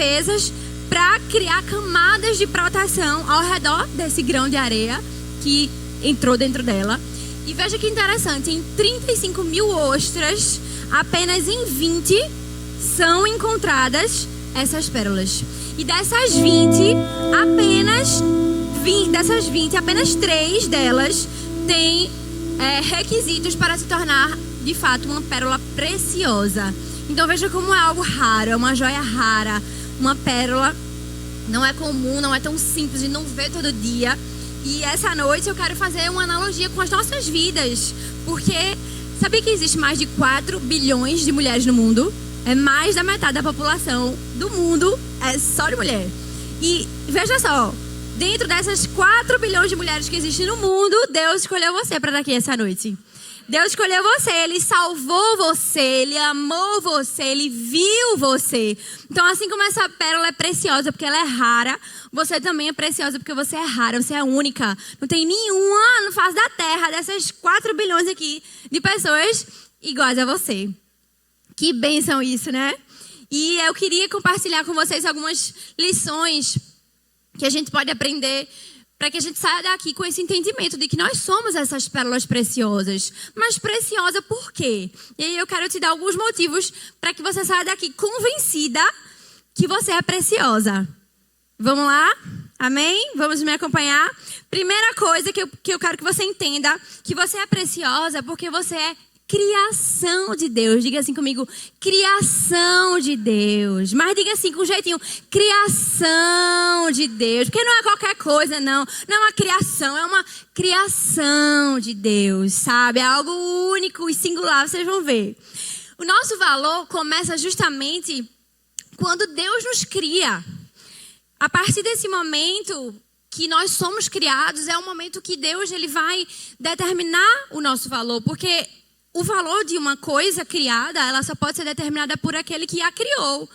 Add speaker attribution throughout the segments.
Speaker 1: defesas para criar camadas de proteção ao redor desse grão de areia que entrou dentro dela. E veja que interessante, em 35 mil ostras, apenas em 20 são encontradas essas pérolas. E dessas 20, apenas 3 delas têm requisitos para se tornar, de fato, uma pérola preciosa. Então veja como é algo raro, é uma joia rara, uma pérola não é comum, não é tão simples de não ver todo dia. E essa noite eu quero fazer uma analogia com as nossas vidas, porque sabia que existe mais de 4 bilhões de mulheres no mundo? É mais da metade da população do mundo, é só de mulher. E veja só, dentro dessas 4 bilhões de mulheres que existem no mundo, Deus escolheu você para estar aqui essa noite. Deus escolheu você, Ele salvou você, Ele amou você, Ele viu você. Então, assim como essa pérola é preciosa porque ela é rara, você também é preciosa porque você é rara, você é única. Não tem nenhuma no face da terra dessas 4 bilhões aqui de pessoas iguais a você. Que bênção isso, né? E eu queria compartilhar com vocês algumas lições que a gente pode aprender para que a gente saia daqui com esse entendimento de que nós somos essas pérolas preciosas. Mas preciosa por quê? E aí eu quero te dar alguns motivos para que você saia daqui convencida que você é preciosa. Vamos lá? Amém? Vamos me acompanhar? Primeira coisa que eu quero que você entenda, que você é preciosa porque você é criação de Deus. Diga assim comigo, criação de Deus. Mas diga assim com um jeitinho, criação de Deus. Porque não é qualquer coisa, não. Não é uma criação, é uma criação de Deus, sabe? É algo único e singular, vocês vão ver. O nosso valor começa justamente quando Deus nos cria. A partir desse momento que nós somos criados, é o momento que Deus ele vai determinar o nosso valor. Porque o valor de uma coisa criada, ela só pode ser determinada por aquele que a criou.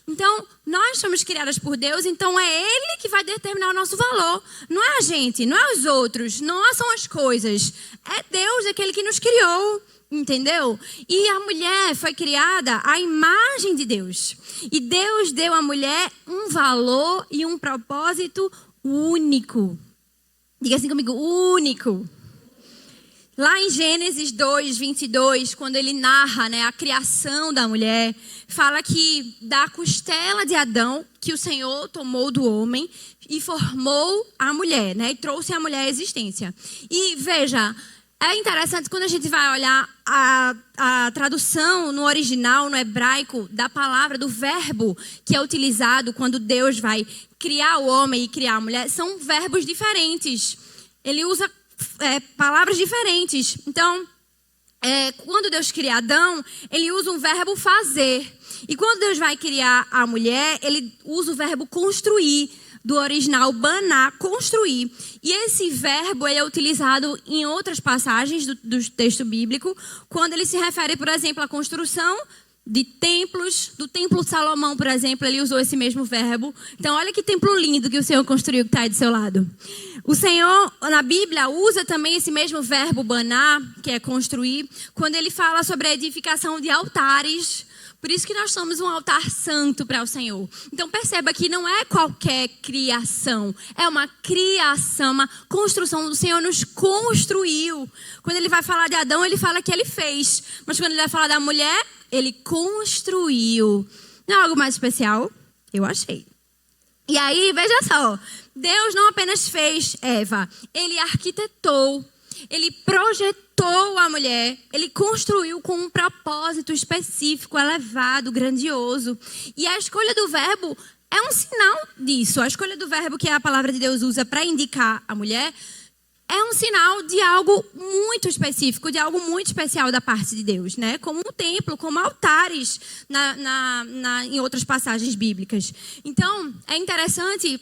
Speaker 1: Então, nós somos criadas por Deus, então é Ele que vai determinar o nosso valor. Não é a gente, não é os outros, não são as coisas. É Deus, aquele que nos criou, entendeu? E a mulher foi criada à imagem de Deus. E Deus deu à mulher um valor e um propósito único. Diga assim comigo, único. Lá em Gênesis 2, 22, quando ele narra, a criação da mulher, fala que da costela de Adão, que o Senhor tomou do homem e formou a mulher, e trouxe a mulher à existência. E veja, é interessante quando a gente vai olhar a tradução no original, no hebraico, da palavra, do verbo que é utilizado quando Deus vai criar o homem e criar a mulher, são verbos diferentes. Ele usa palavras diferentes. Então, quando Deus cria Adão, ele usa um verbo fazer. E quando Deus vai criar a mulher, ele usa o verbo construir, do original baná, construir. E esse verbo é utilizado em outras passagens do texto bíblico, quando ele se refere, por exemplo, à construção de templos, do templo de Salomão, por exemplo, ele usou esse mesmo verbo. Então, olha que templo lindo que o Senhor construiu que está aí do seu lado. O Senhor, na Bíblia, usa também esse mesmo verbo baná, que é construir, quando ele fala sobre a edificação de altares. Por isso que nós somos um altar santo para o Senhor. Então, perceba que não é qualquer criação, é uma criação, uma construção. O Senhor nos construiu. Quando ele vai falar de Adão, ele fala que ele fez. Mas quando ele vai falar da mulher, ele construiu. Não é algo mais especial? Eu achei. E aí, veja só. Deus não apenas fez Eva. Ele arquitetou. Ele projetou a mulher. Ele construiu com um propósito específico, elevado, grandioso. E a escolha do verbo é um sinal disso. A escolha do verbo que a palavra de Deus usa para indicar a mulher é um sinal de algo muito específico, de algo muito especial da parte de Deus, Como um templo, como altares em outras passagens bíblicas. Então, é interessante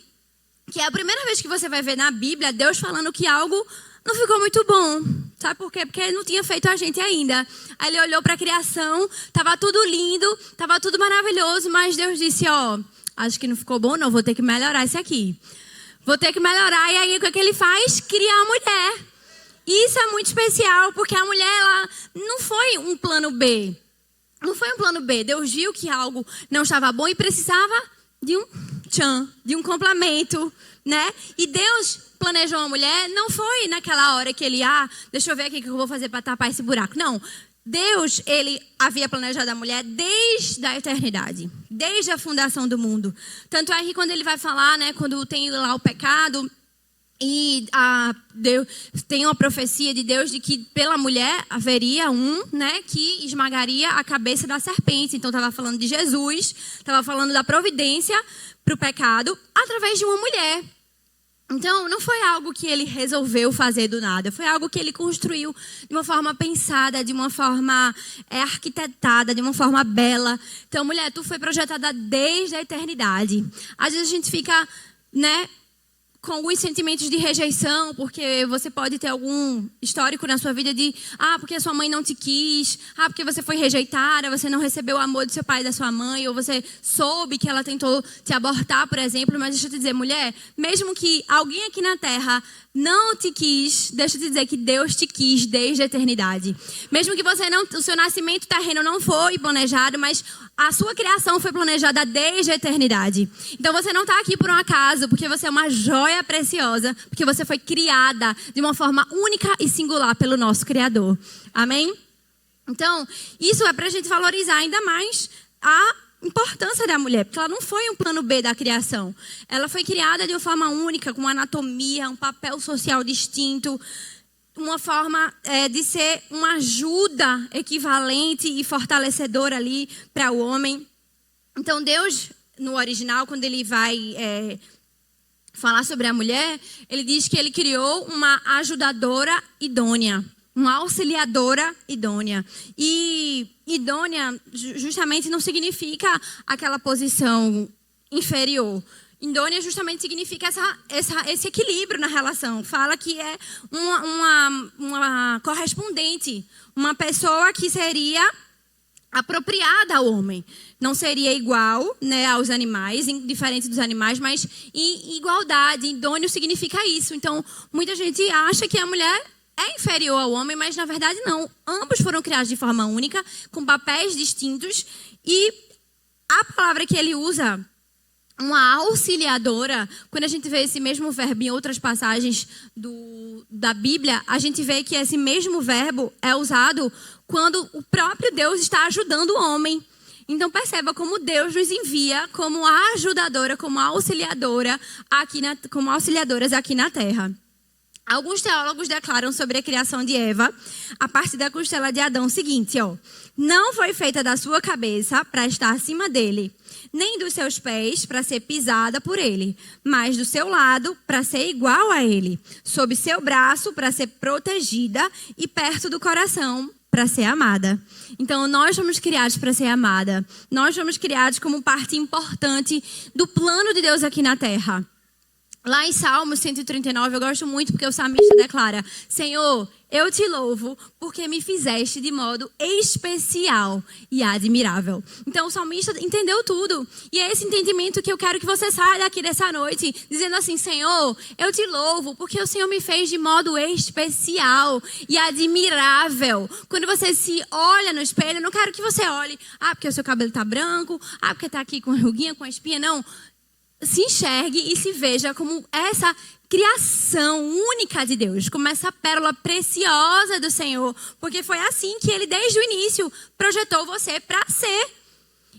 Speaker 1: que é a primeira vez que você vai ver na Bíblia Deus falando que algo não ficou muito bom. Sabe por quê? Porque ele não tinha feito a gente ainda. Aí ele olhou para a criação, estava tudo lindo, estava tudo maravilhoso, mas Deus disse, acho que não ficou bom não, vou ter que melhorar isso aqui. Vou ter que melhorar. E aí, o que é que ele faz? Criar a mulher. Isso é muito especial, porque a mulher, ela não foi um plano B. Não foi um plano B. Deus viu que algo não estava bom e precisava de um tchan, de um complemento, né? E Deus planejou uma mulher, não foi naquela hora que ele, deixa eu ver aqui o que eu vou fazer para tapar esse buraco. Não. Deus, ele havia planejado a mulher desde a eternidade, desde a fundação do mundo. Tanto é que quando ele vai falar, né, quando tem lá o pecado, e Deus, tem uma profecia de Deus de que pela mulher haveria né, que esmagaria a cabeça da serpente. Então estava falando de Jesus, estava falando da providência para o pecado através de uma mulher. Então, não foi algo que ele resolveu fazer do nada. Foi algo que ele construiu de uma forma pensada, de uma forma arquitetada, de uma forma bela. Então, mulher, tu foi projetada desde a eternidade. Às vezes a gente fica, né, com alguns sentimentos de rejeição, porque você pode ter algum histórico na sua vida de, porque a sua mãe não te quis, porque você foi rejeitada, você não recebeu o amor do seu pai e da sua mãe, ou você soube que ela tentou te abortar, por exemplo. Mas deixa eu te dizer, mulher, mesmo que alguém aqui na terra não te quis, deixa eu te dizer que Deus te quis desde a eternidade. Mesmo que o seu nascimento terreno não foi planejado, mas a sua criação foi planejada desde a eternidade. Então você não está aqui por um acaso, porque você é uma joia preciosa, porque você foi criada de uma forma única e singular pelo nosso Criador. Amém? Então, isso é para a gente valorizar ainda mais a importância da mulher, porque ela não foi um plano B da criação. Ela foi criada de uma forma única, com uma anatomia, um papel social distinto, uma forma de ser uma ajuda equivalente e fortalecedora ali para o homem. Então Deus, no original, quando ele vai falar sobre a mulher, ele diz que ele criou uma ajudadora idônea, uma auxiliadora idônea. E idônea justamente não significa aquela posição inferior. Idônea justamente significa esse equilíbrio na relação. Fala que é uma correspondente, uma pessoa que seria apropriada ao homem. Não seria igual, né, aos animais, diferente dos animais, mas em igualdade. Idôneo significa isso. Então, muita gente acha que a mulher é inferior ao homem, mas na verdade não. Ambos foram criados de forma única, com papéis distintos. E a palavra que ele usa, uma auxiliadora, quando a gente vê esse mesmo verbo em outras passagens da Bíblia, a gente vê que esse mesmo verbo é usado quando o próprio Deus está ajudando o homem. Então perceba como Deus nos envia como ajudadora, como auxiliadora, como auxiliadoras aqui na terra. Alguns teólogos declaram sobre a criação de Eva, a partir da costela de Adão, o seguinte, não foi feita da sua cabeça para estar acima dele, nem dos seus pés para ser pisada por ele, mas do seu lado para ser igual a ele, sob seu braço para ser protegida e perto do coração para ser amada. Então, nós fomos criados para ser amada. Nós fomos criados como parte importante do plano de Deus aqui na terra. Lá em Salmos 139, eu gosto muito porque o salmista declara: Senhor, eu te louvo porque me fizeste de modo especial e admirável. Então o salmista entendeu tudo. E é esse entendimento que eu quero que você saia daqui dessa noite, dizendo assim: Senhor, eu te louvo porque o Senhor me fez de modo especial e admirável. Quando você se olha no espelho, eu não quero que você olhe, porque o seu cabelo está branco, porque está aqui com ruguinha, com espinha, não. Se enxergue e se veja como essa criação única de Deus, como essa pérola preciosa do Senhor, porque foi assim que Ele, desde o início, projetou você para ser.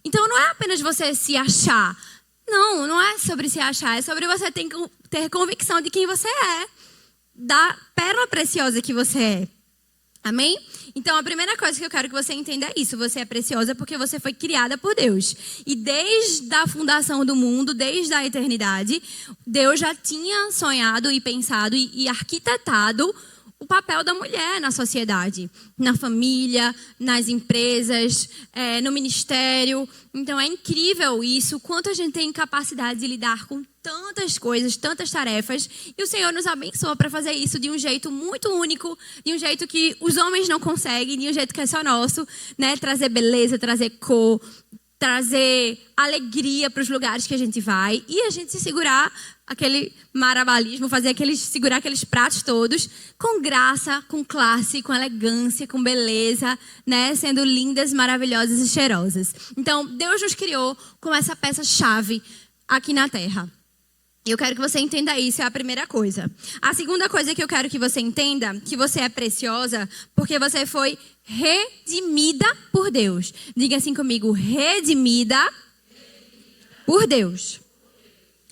Speaker 1: Então, não é apenas você se achar. Não é sobre se achar, é sobre você ter convicção de quem você é, da pérola preciosa que você é. Amém? Então, a primeira coisa que eu quero que você entenda é isso. Você é preciosa porque você foi criada por Deus. E desde a fundação do mundo, desde a eternidade, Deus já tinha sonhado e pensado e arquitetado o papel da mulher na sociedade, na família, nas empresas, no ministério. Então, é incrível isso, quanto a gente tem capacidade de lidar com tantas coisas, tantas tarefas. E o Senhor nos abençoou para fazer isso de um jeito muito único, de um jeito que os homens não conseguem, de um jeito que é só nosso, né? Trazer beleza, trazer cor, trazer alegria para os lugares que a gente vai e a gente se segurar aquele marabalismo, segurar aqueles pratos todos com graça, com classe, com elegância, com beleza, né? Sendo lindas, maravilhosas e cheirosas. Então, Deus nos criou com essa peça-chave aqui na terra. Eu quero que você entenda isso, é a primeira coisa. A segunda coisa que eu quero que você entenda, que você é preciosa, porque você foi redimida por Deus. Diga assim comigo, redimida por Deus.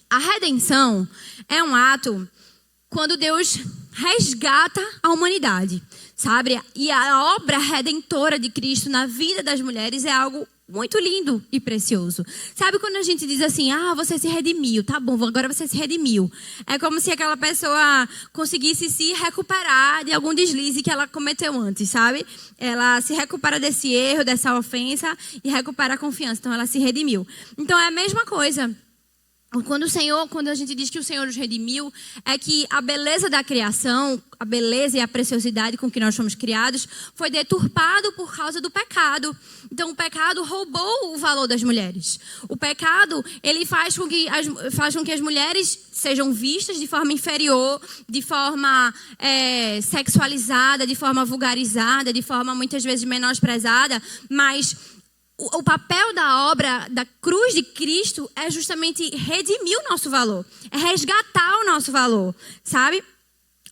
Speaker 1: A redenção é um ato quando Deus resgata a humanidade, sabe? E a obra redentora de Cristo na vida das mulheres é algo muito lindo e precioso. Sabe quando a gente diz assim, você se redimiu, tá bom, agora você se redimiu. É como se aquela pessoa conseguisse se recuperar de algum deslize que ela cometeu antes, sabe? Ela se recupera desse erro, dessa ofensa e recupera a confiança. Então ela se redimiu. Então é a mesma coisa. Quando a gente diz que o Senhor nos redimiu, é que a beleza da criação, a beleza e a preciosidade com que nós fomos criados, foi deturpado por causa do pecado. Então, o pecado roubou o valor das mulheres. O pecado, ele faz com que as mulheres sejam vistas de forma inferior, de forma sexualizada, de forma vulgarizada, de forma muitas vezes menosprezada, mas o papel da obra da cruz de Cristo é justamente redimir o nosso valor, é resgatar o nosso valor, sabe?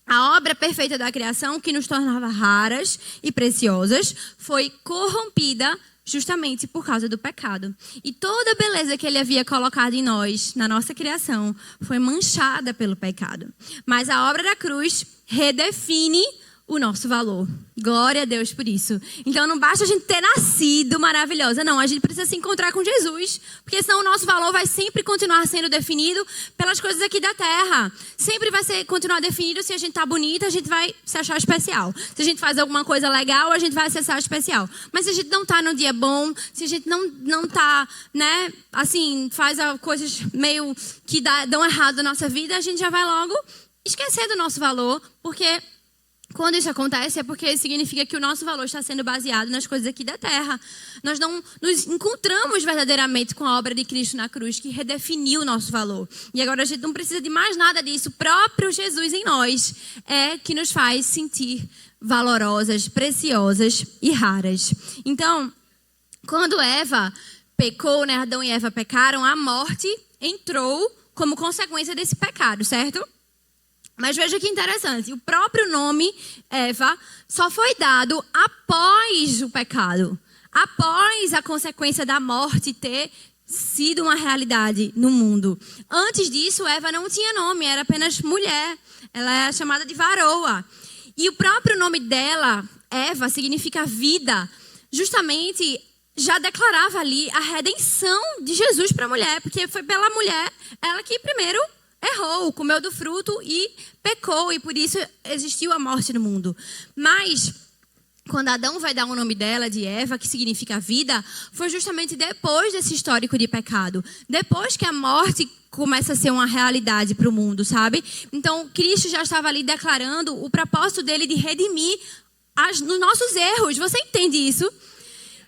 Speaker 1: A obra perfeita da criação, que nos tornava raras e preciosas, foi corrompida justamente por causa do pecado. E toda a beleza que ele havia colocado em nós, na nossa criação, foi manchada pelo pecado. Mas a obra da cruz redefine o nosso valor. Glória a Deus por isso. Então não basta a gente ter nascido maravilhosa, não. A gente precisa se encontrar com Jesus, porque senão o nosso valor vai sempre continuar sendo definido pelas coisas aqui da terra. Sempre vai continuar definido se a gente tá bonita, a gente vai se achar especial. Se a gente faz alguma coisa legal, a gente vai se achar especial. Mas se a gente não tá num dia bom, se a gente não tá, né, assim, faz coisas meio que dão errado na nossa vida, a gente já vai logo esquecer do nosso valor, porque quando isso acontece é porque significa que o nosso valor está sendo baseado nas coisas aqui da terra. Nós não nos encontramos verdadeiramente com a obra de Cristo na cruz, que redefiniu o nosso valor. E agora a gente não precisa de mais nada disso. O próprio Jesus em nós é que nos faz sentir valorosas, preciosas e raras. Então, quando Eva pecou, né, Adão e Eva pecaram, a morte entrou como consequência desse pecado, certo? Mas veja que interessante, o próprio nome Eva só foi dado após o pecado, após a consequência da morte ter sido uma realidade no mundo. Antes disso, Eva não tinha nome, era apenas mulher, ela é chamada de varoa. E o próprio nome dela, Eva, significa vida, justamente já declarava ali a redenção de Jesus para a mulher, porque foi pela mulher, ela que primeiro errou, comeu do fruto e pecou, e por isso existiu a morte no mundo. Mas quando Adão vai dar o nome dela de Eva, que significa vida, foi justamente depois desse histórico de pecado. Depois que a morte começa a ser uma realidade para o mundo, sabe? Então, Cristo já estava ali declarando o propósito dele de redimir os nossos erros. Você entende isso?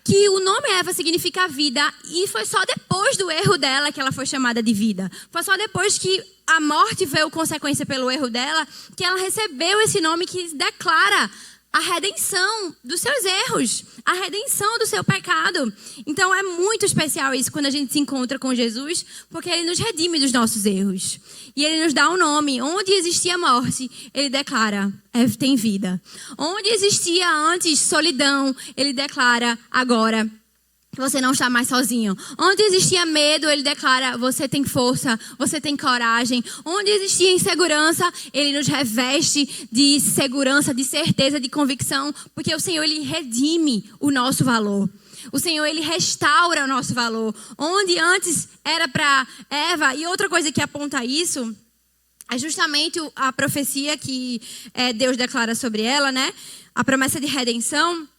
Speaker 1: Que o nome Eva significa vida, e foi só depois do erro dela que ela foi chamada de vida. Foi só depois que a morte veio consequência pelo erro dela que ela recebeu esse nome que declara a redenção dos seus erros, a redenção do seu pecado. Então é muito especial isso quando a gente se encontra com Jesus, porque ele nos redime dos nossos erros. E ele nos dá um nome. Onde existia morte, ele declara, tem vida. Onde existia antes solidão, ele declara agora, você não está mais sozinho. Onde existia medo, ele declara, você tem força, você tem coragem. Onde existia insegurança, ele nos reveste de segurança, de certeza, de convicção, porque o Senhor, ele redime o nosso valor. O Senhor, ele restaura o nosso valor. Onde antes era para Eva, e outra coisa que aponta isso, é justamente a profecia que Deus declara sobre ela, né? A promessa de redenção,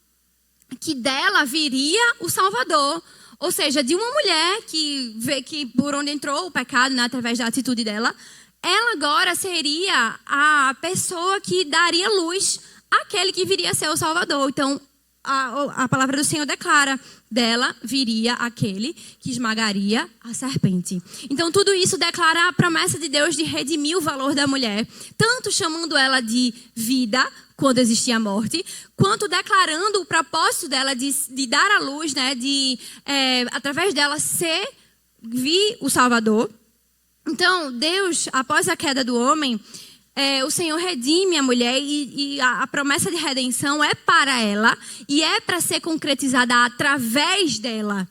Speaker 1: que dela viria o Salvador. Ou seja, de uma mulher que vê que por onde entrou o pecado, né, através da atitude dela, ela agora seria a pessoa que daria luz àquele que viria a ser o Salvador. Então, a palavra do Senhor declara, dela viria aquele que esmagaria a serpente. Então, tudo isso declara a promessa de Deus de redimir o valor da mulher, tanto chamando ela de vida, quando existia a morte, quanto declarando o propósito dela de dar a luz, né, através dela vir o Salvador, Então, Deus, após a queda do homem, o Senhor redime a mulher e a promessa de redenção é para ela e é para ser concretizada através dela.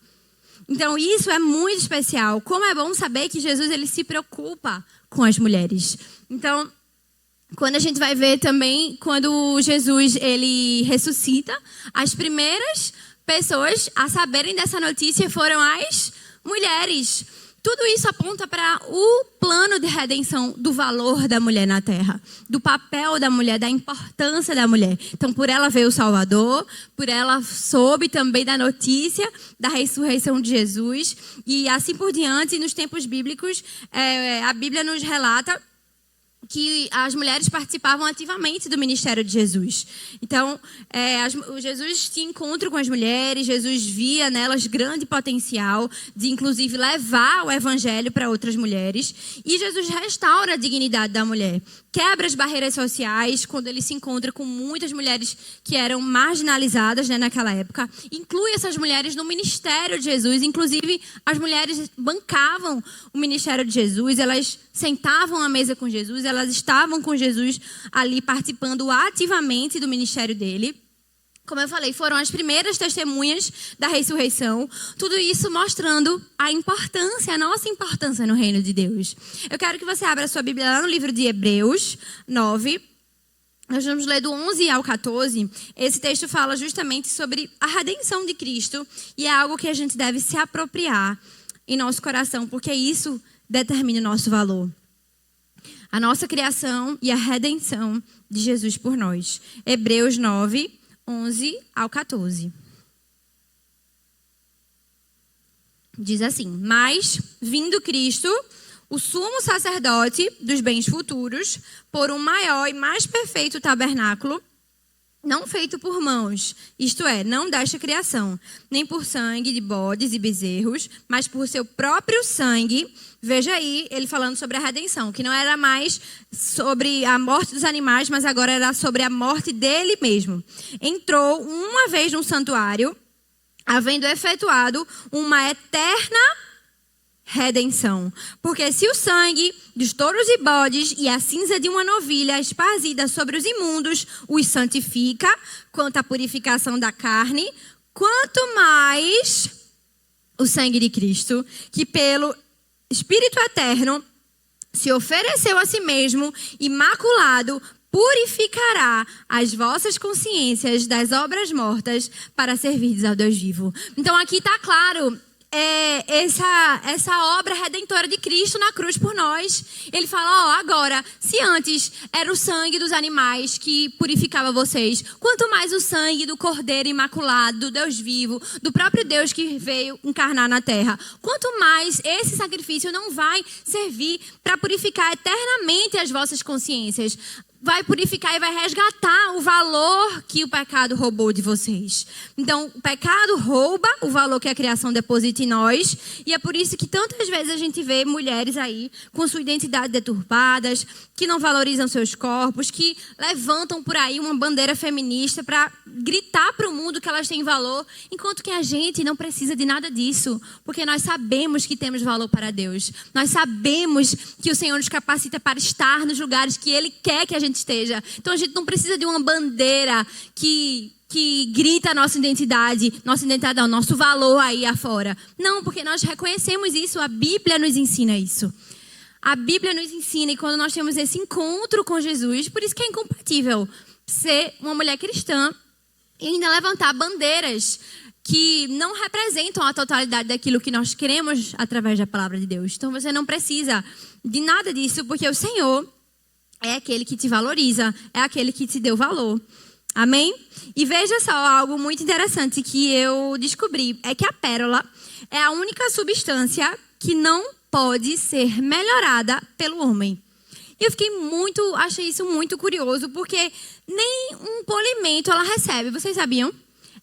Speaker 1: Então, isso é muito especial. Como é bom saber que Jesus ele se preocupa com as mulheres. Então, quando a gente vai ver também, quando Jesus ele ressuscita, as primeiras pessoas a saberem dessa notícia foram as mulheres. Tudo isso aponta para o plano de redenção do valor da mulher na terra, do papel da mulher, da importância da mulher. Então, por ela veio o Salvador, por ela soube também da notícia da ressurreição de Jesus. E assim por diante, nos tempos bíblicos, a Bíblia nos relata que as mulheres participavam ativamente do ministério de Jesus. Então, Jesus tinha encontro com as mulheres, Jesus via nelas grande potencial de, inclusive, levar o evangelho para outras mulheres. E Jesus restaura a dignidade da mulher, quebra as barreiras sociais, quando ele se encontra com muitas mulheres que eram marginalizadas, né, naquela época. Inclui essas mulheres no ministério de Jesus. Inclusive, as mulheres bancavam o ministério de Jesus, elas sentavam à mesa com Jesus, elas estavam com Jesus ali participando ativamente do ministério dele. Como eu falei, foram as primeiras testemunhas da ressurreição. Tudo isso mostrando a importância, a nossa importância no reino de Deus. Eu quero que você abra a sua Bíblia lá no livro de Hebreus 9. Nós vamos ler do 11 ao 14. Esse texto fala justamente sobre a redenção de Cristo. E é algo que a gente deve se apropriar em nosso coração, porque isso determina o nosso valor. A nossa criação e a redenção de Jesus por nós. Hebreus 9, 11 ao 14. Diz assim: mas, vindo Cristo, o sumo sacerdote dos bens futuros, por um maior e mais perfeito tabernáculo, não feito por mãos, isto é, não desta criação, nem por sangue de bodes e bezerros, mas por seu próprio sangue. Veja aí, ele falando sobre a redenção, que não era mais sobre a morte dos animais, mas agora era sobre a morte dele mesmo. Entrou uma vez no santuário, havendo efetuado uma eterna redenção. Porque se o sangue dos touros e bodes e a cinza de uma novilha esparzida sobre os imundos os santifica, quanto à purificação da carne, quanto mais o sangue de Cristo, que pelo Espírito Eterno se ofereceu a si mesmo, imaculado, purificará as vossas consciências das obras mortas para servirdes ao Deus vivo. Então aqui está claro essa obra redentora de Cristo na cruz por nós. Ele fala, agora, se antes era o sangue dos animais que purificava vocês, quanto mais o sangue do Cordeiro Imaculado, do Deus vivo, do próprio Deus que veio encarnar na terra, quanto mais esse sacrifício não vai servir para purificar eternamente as vossas consciências. Vai purificar e vai resgatar o valor que o pecado roubou de vocês. Então, o pecado rouba o valor que a criação deposita em nós. E é por isso que tantas vezes a gente vê mulheres aí com sua identidade deturpadas, que não valorizam seus corpos, que levantam por aí uma bandeira feminista para gritar para o mundo que elas têm valor, enquanto que a gente não precisa de nada disso, porque nós sabemos que temos valor para Deus. Nós sabemos que o Senhor nos capacita para estar nos lugares que Ele quer que a gente esteja. Então a gente não precisa de uma bandeira que grita a nossa identidade não, nosso valor aí afora. Não, porque nós reconhecemos isso, a Bíblia nos ensina isso. A Bíblia nos ensina, e quando nós temos esse encontro com Jesus, por isso que é incompatível ser uma mulher cristã e ainda levantar bandeiras que não representam a totalidade daquilo que nós queremos através da palavra de Deus. Então você não precisa de nada disso, porque o Senhor é aquele que te valoriza, é aquele que te deu valor. Amém? E veja só, algo muito interessante que eu descobri, é que a pérola é a única substância que não pode ser melhorada pelo homem. E eu achei isso muito curioso, porque nem um polimento ela recebe, vocês sabiam?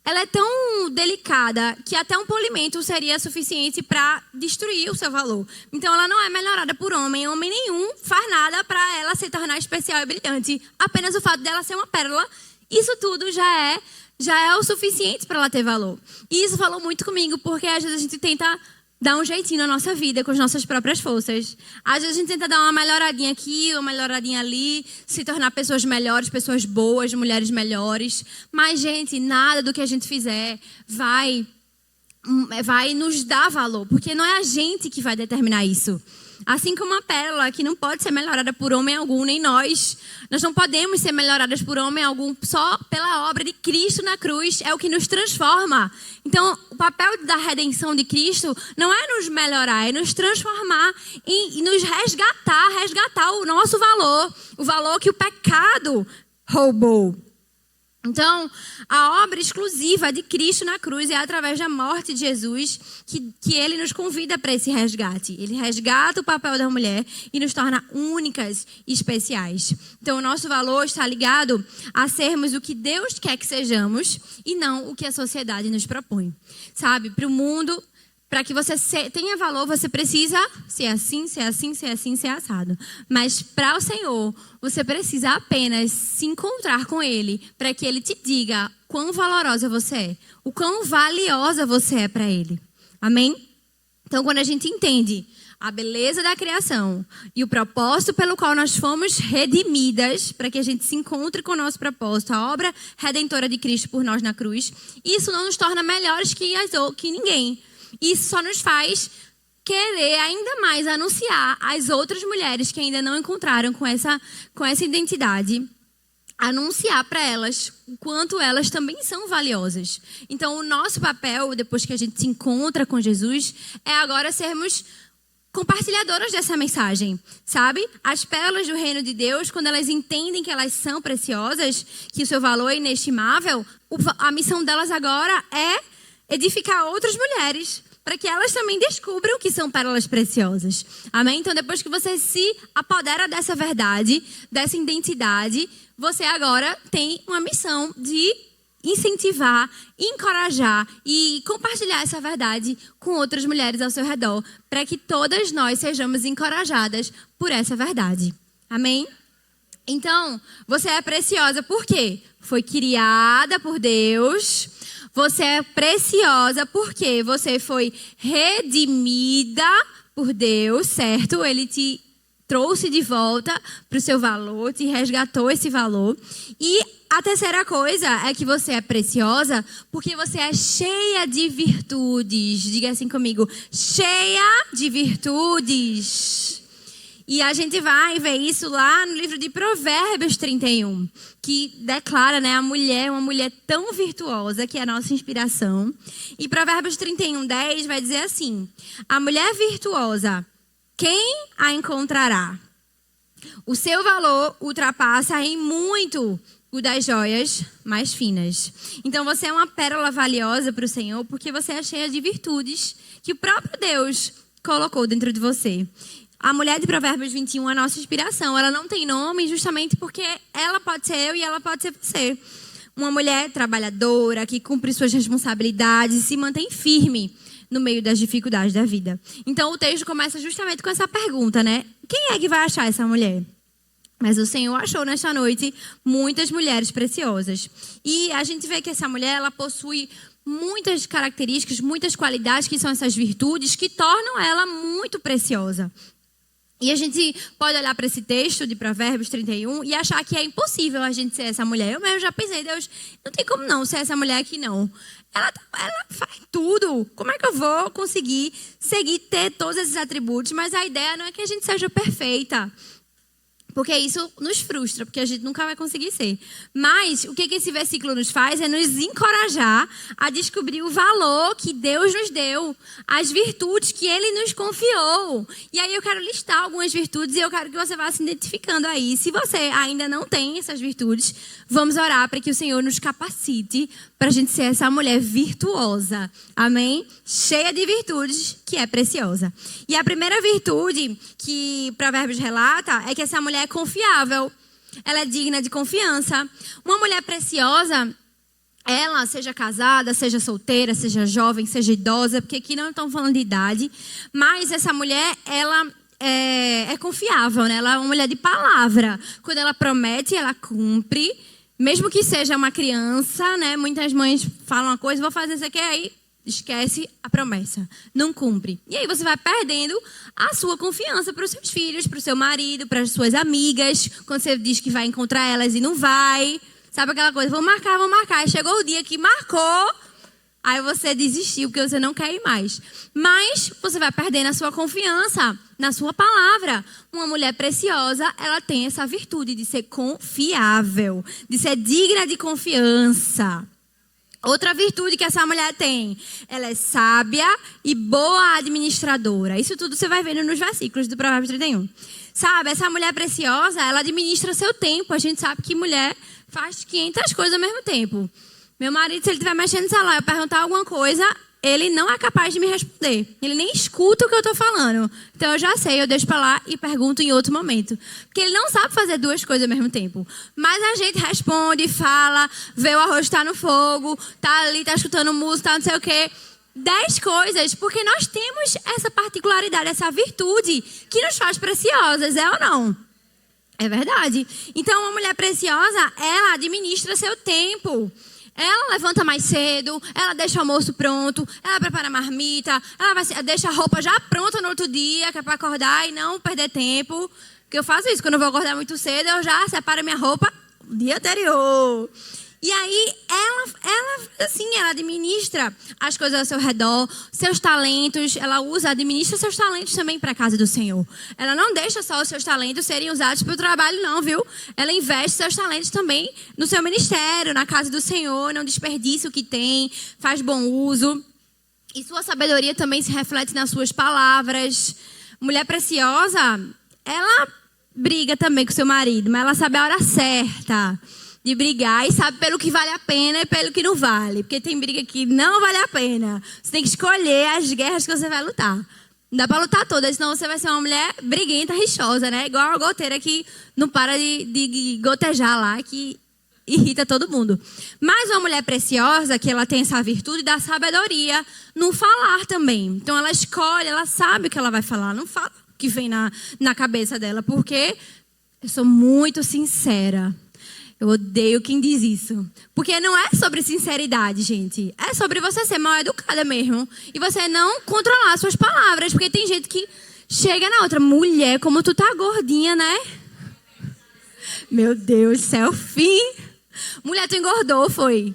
Speaker 1: Ela é tão delicada que até um polimento seria suficiente para destruir o seu valor. Então ela não é melhorada por homem. Homem nenhum faz nada para ela se tornar especial e brilhante. Apenas o fato dela ser uma pérola, isso tudo já é o suficiente para ela ter valor. E isso falou muito comigo, porque às vezes a gente tenta dar um jeitinho na nossa vida com as nossas próprias forças. Às vezes a gente tenta dar uma melhoradinha aqui, uma melhoradinha ali, se tornar pessoas melhores, pessoas boas, mulheres melhores. Mas, gente, nada do que a gente fizer vai nos dar valor, porque não é a gente que vai determinar isso. Assim como a pérola, que não pode ser melhorada por homem algum, nem nós. Nós não podemos ser melhoradas por homem algum, só pela obra de Cristo na cruz é o que nos transforma. Então, o papel da redenção de Cristo não é nos melhorar, é nos transformar e nos resgatar o nosso valor, o valor que o pecado roubou. Então, a obra exclusiva de Cristo na cruz é através da morte de Jesus que ele nos convida para esse resgate. Ele resgata o papel da mulher e nos torna únicas e especiais. Então, o nosso valor está ligado a sermos o que Deus quer que sejamos e não o que a sociedade nos propõe. Sabe, para o mundo, para que você tenha valor, você precisa ser assim, ser assim, ser assim, ser assado. Mas para o Senhor, você precisa apenas se encontrar com Ele para que Ele te diga quão valorosa você é, o quão valiosa você é para Ele. Amém? Então, quando a gente entende a beleza da criação e o propósito pelo qual nós fomos redimidas, para que a gente se encontre com o nosso propósito, a obra redentora de Cristo por nós na cruz, isso não nos torna melhores que ninguém. Isso só nos faz querer ainda mais anunciar às outras mulheres que ainda não encontraram com essa identidade, anunciar para elas o quanto elas também são valiosas. Então, o nosso papel, depois que a gente se encontra com Jesus, é agora sermos compartilhadoras dessa mensagem, sabe? As pérolas do reino de Deus, quando elas entendem que elas são preciosas, que o seu valor é inestimável, a missão delas agora é edificar outras mulheres, para que elas também descubram que são pérolas preciosas. Amém? Então, depois que você se apodera dessa verdade, dessa identidade, você agora tem uma missão de incentivar, encorajar e compartilhar essa verdade com outras mulheres ao seu redor, para que todas nós sejamos encorajadas por essa verdade. Amém? Então, você é preciosa por quê? Foi criada por Deus. Você é preciosa porque você foi redimida por Deus, certo? Ele te trouxe de volta para o seu valor, te resgatou esse valor. E a terceira coisa é que você é preciosa porque você é cheia de virtudes. Diga assim comigo, cheia de virtudes. E a gente vai ver isso lá no livro de Provérbios 31, que declara, né, a mulher, uma mulher tão virtuosa, que é a nossa inspiração. E Provérbios 31, 10 vai dizer assim: a mulher virtuosa, quem a encontrará? O seu valor ultrapassa em muito o das joias mais finas. Então você é uma pérola valiosa para o Senhor porque você é cheia de virtudes que o próprio Deus colocou dentro de você. A mulher de Provérbios 21 é a nossa inspiração. Ela não tem nome justamente porque ela pode ser eu e ela pode ser você. Uma mulher trabalhadora, que cumpre suas responsabilidades e se mantém firme no meio das dificuldades da vida. Então o texto começa justamente com essa pergunta, né? Quem é que vai achar essa mulher? Mas o Senhor achou nesta noite muitas mulheres preciosas. E a gente vê que essa mulher, ela possui muitas características, muitas qualidades que são essas virtudes que tornam ela muito preciosa. E a gente pode olhar para esse texto de Provérbios 31 e achar que é impossível a gente ser essa mulher. Eu mesmo já pensei, Deus, não tem como não ser essa mulher aqui não. Ela faz tudo. Como é que eu vou conseguir ter todos esses atributos? Mas a ideia não é que a gente seja perfeita. Porque isso nos frustra, porque a gente nunca vai conseguir ser. Mas o que esse versículo nos faz é nos encorajar a descobrir o valor que Deus nos deu, as virtudes que Ele nos confiou. E aí eu quero listar algumas virtudes e eu quero que você vá se identificando aí. Se você ainda não tem essas virtudes, vamos orar para que o Senhor nos capacite para a gente ser essa mulher virtuosa. Amém? Cheia de virtudes, que é preciosa. E a primeira virtude que Provérbios relata é que essa mulher é confiável. Ela é digna de confiança. Uma mulher preciosa, ela, seja casada, seja solteira, seja jovem, seja idosa, porque aqui não estamos falando de idade, mas essa mulher, ela é confiável, né? Ela é uma mulher de palavra. Quando ela promete, ela cumpre. Mesmo que seja uma criança, né? Muitas mães falam uma coisa, vou fazer isso aqui, aí Esquece a promessa. Não cumpre. E aí você vai perdendo a sua confiança para os seus filhos, para o seu marido, para as suas amigas. Quando você diz que vai encontrar elas e não vai. Sabe aquela coisa? Vamos marcar. Aí chegou o dia que marcou. Aí você desistiu porque você não quer ir mais. Mas você vai perdendo a sua confiança na sua palavra. Uma mulher preciosa, ela tem essa virtude de ser confiável, de ser digna de confiança. Outra virtude que essa mulher tem, ela é sábia e boa administradora. Isso tudo você vai vendo nos versículos do Provérbios 31. Sabe, essa mulher preciosa, ela administra seu tempo. A gente sabe que mulher faz 500 coisas ao mesmo tempo. Meu marido, se ele estiver mexendo no celular e eu perguntar alguma coisa, ele não é capaz de me responder. Ele nem escuta o que eu estou falando. Então eu já sei, eu deixo para lá e pergunto em outro momento. Porque ele não sabe fazer duas coisas ao mesmo tempo. Mas a gente responde, fala, vê o arroz tá no fogo, tá ali, tá escutando música, tá não sei o quê. 10 coisas, porque nós temos essa particularidade, essa virtude que nos faz preciosas, é ou não? É verdade. Então uma mulher preciosa, ela administra seu tempo. Ela levanta mais cedo, ela deixa o almoço pronto, ela prepara a marmita, ela deixa a roupa já pronta no outro dia, que é para acordar e não perder tempo. Porque eu faço isso, quando eu vou acordar muito cedo, eu já separo minha roupa no dia anterior. E aí, ela administra as coisas ao seu redor, seus talentos, administra seus talentos também para a casa do Senhor. Ela não deixa só os seus talentos serem usados para o trabalho, não, viu? Ela investe seus talentos também no seu ministério, na casa do Senhor, não desperdiça o que tem, faz bom uso. E sua sabedoria também se reflete nas suas palavras. Mulher preciosa, ela briga também com seu marido, mas ela sabe a hora certa de brigar e sabe pelo que vale a pena e pelo que não vale. Porque tem briga que não vale a pena. Você tem que escolher as guerras que você vai lutar. Não dá pra lutar todas, senão você vai ser uma mulher briguenta, rixosa, né? Igual a goteira que não para de gotejar lá, que irrita todo mundo. Mas uma mulher preciosa, que ela tem essa virtude da sabedoria no falar também. Então ela escolhe, ela sabe o que ela vai falar. Não fala o que vem na cabeça dela, porque eu sou muito sincera. Eu odeio quem diz isso. Porque não é sobre sinceridade, gente. É sobre você ser mal educada mesmo. E você não controlar suas palavras. Porque tem gente que chega na outra. Mulher, como tu tá gordinha, né? Meu Deus do céu, fim. Mulher, tu engordou, foi?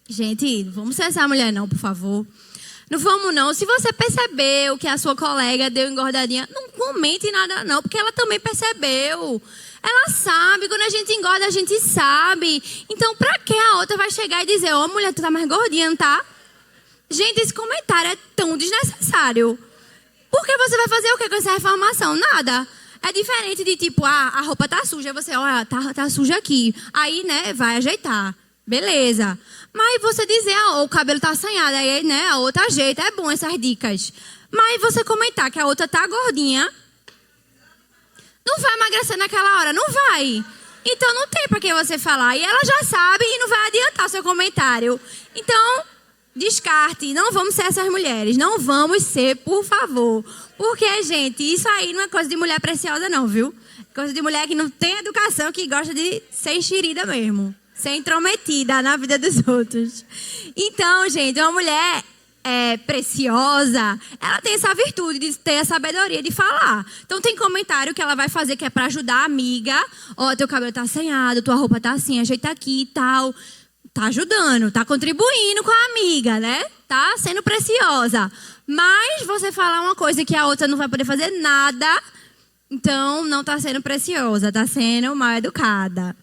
Speaker 1: Gente, não vamos ser essa mulher não, por favor. Não vamos não. Se você percebeu que a sua colega deu engordadinha, não comente nada não. Porque ela também percebeu. Ela sabe, quando a gente engorda, a gente sabe. Então, pra que a outra vai chegar e dizer, ó, mulher, tu tá mais gordinha, não tá? Gente, esse comentário é tão desnecessário. Porque você vai fazer o que com essa informação? Nada. É diferente de tipo, a roupa tá suja, você, olha, tá suja aqui. Aí, né, vai ajeitar. Beleza. Mas você dizer, o cabelo tá assanhado, aí, né, a outra ajeita. É bom essas dicas. Mas você comentar que a outra tá gordinha, não vai emagrecer naquela hora, não vai. Então não tem pra que você falar. E ela já sabe e não vai adiantar o seu comentário. Então, descarte. Não vamos ser essas mulheres. Não vamos ser, por favor. Porque, gente, isso aí não é coisa de mulher preciosa não, viu? É coisa de mulher que não tem educação, que gosta de ser enxerida mesmo. Ser intrometida na vida dos outros. Então, gente, uma mulher preciosa, ela tem essa virtude de ter a sabedoria de falar. Então tem comentário que ela vai fazer que é pra ajudar a amiga. Ó, teu cabelo tá assanhado, tua roupa tá assim, ajeita aqui e tal. Tá ajudando, tá contribuindo com a amiga, né? Tá sendo preciosa. Mas você falar uma coisa que a outra não vai poder fazer nada, então não tá sendo preciosa, tá sendo mal educada.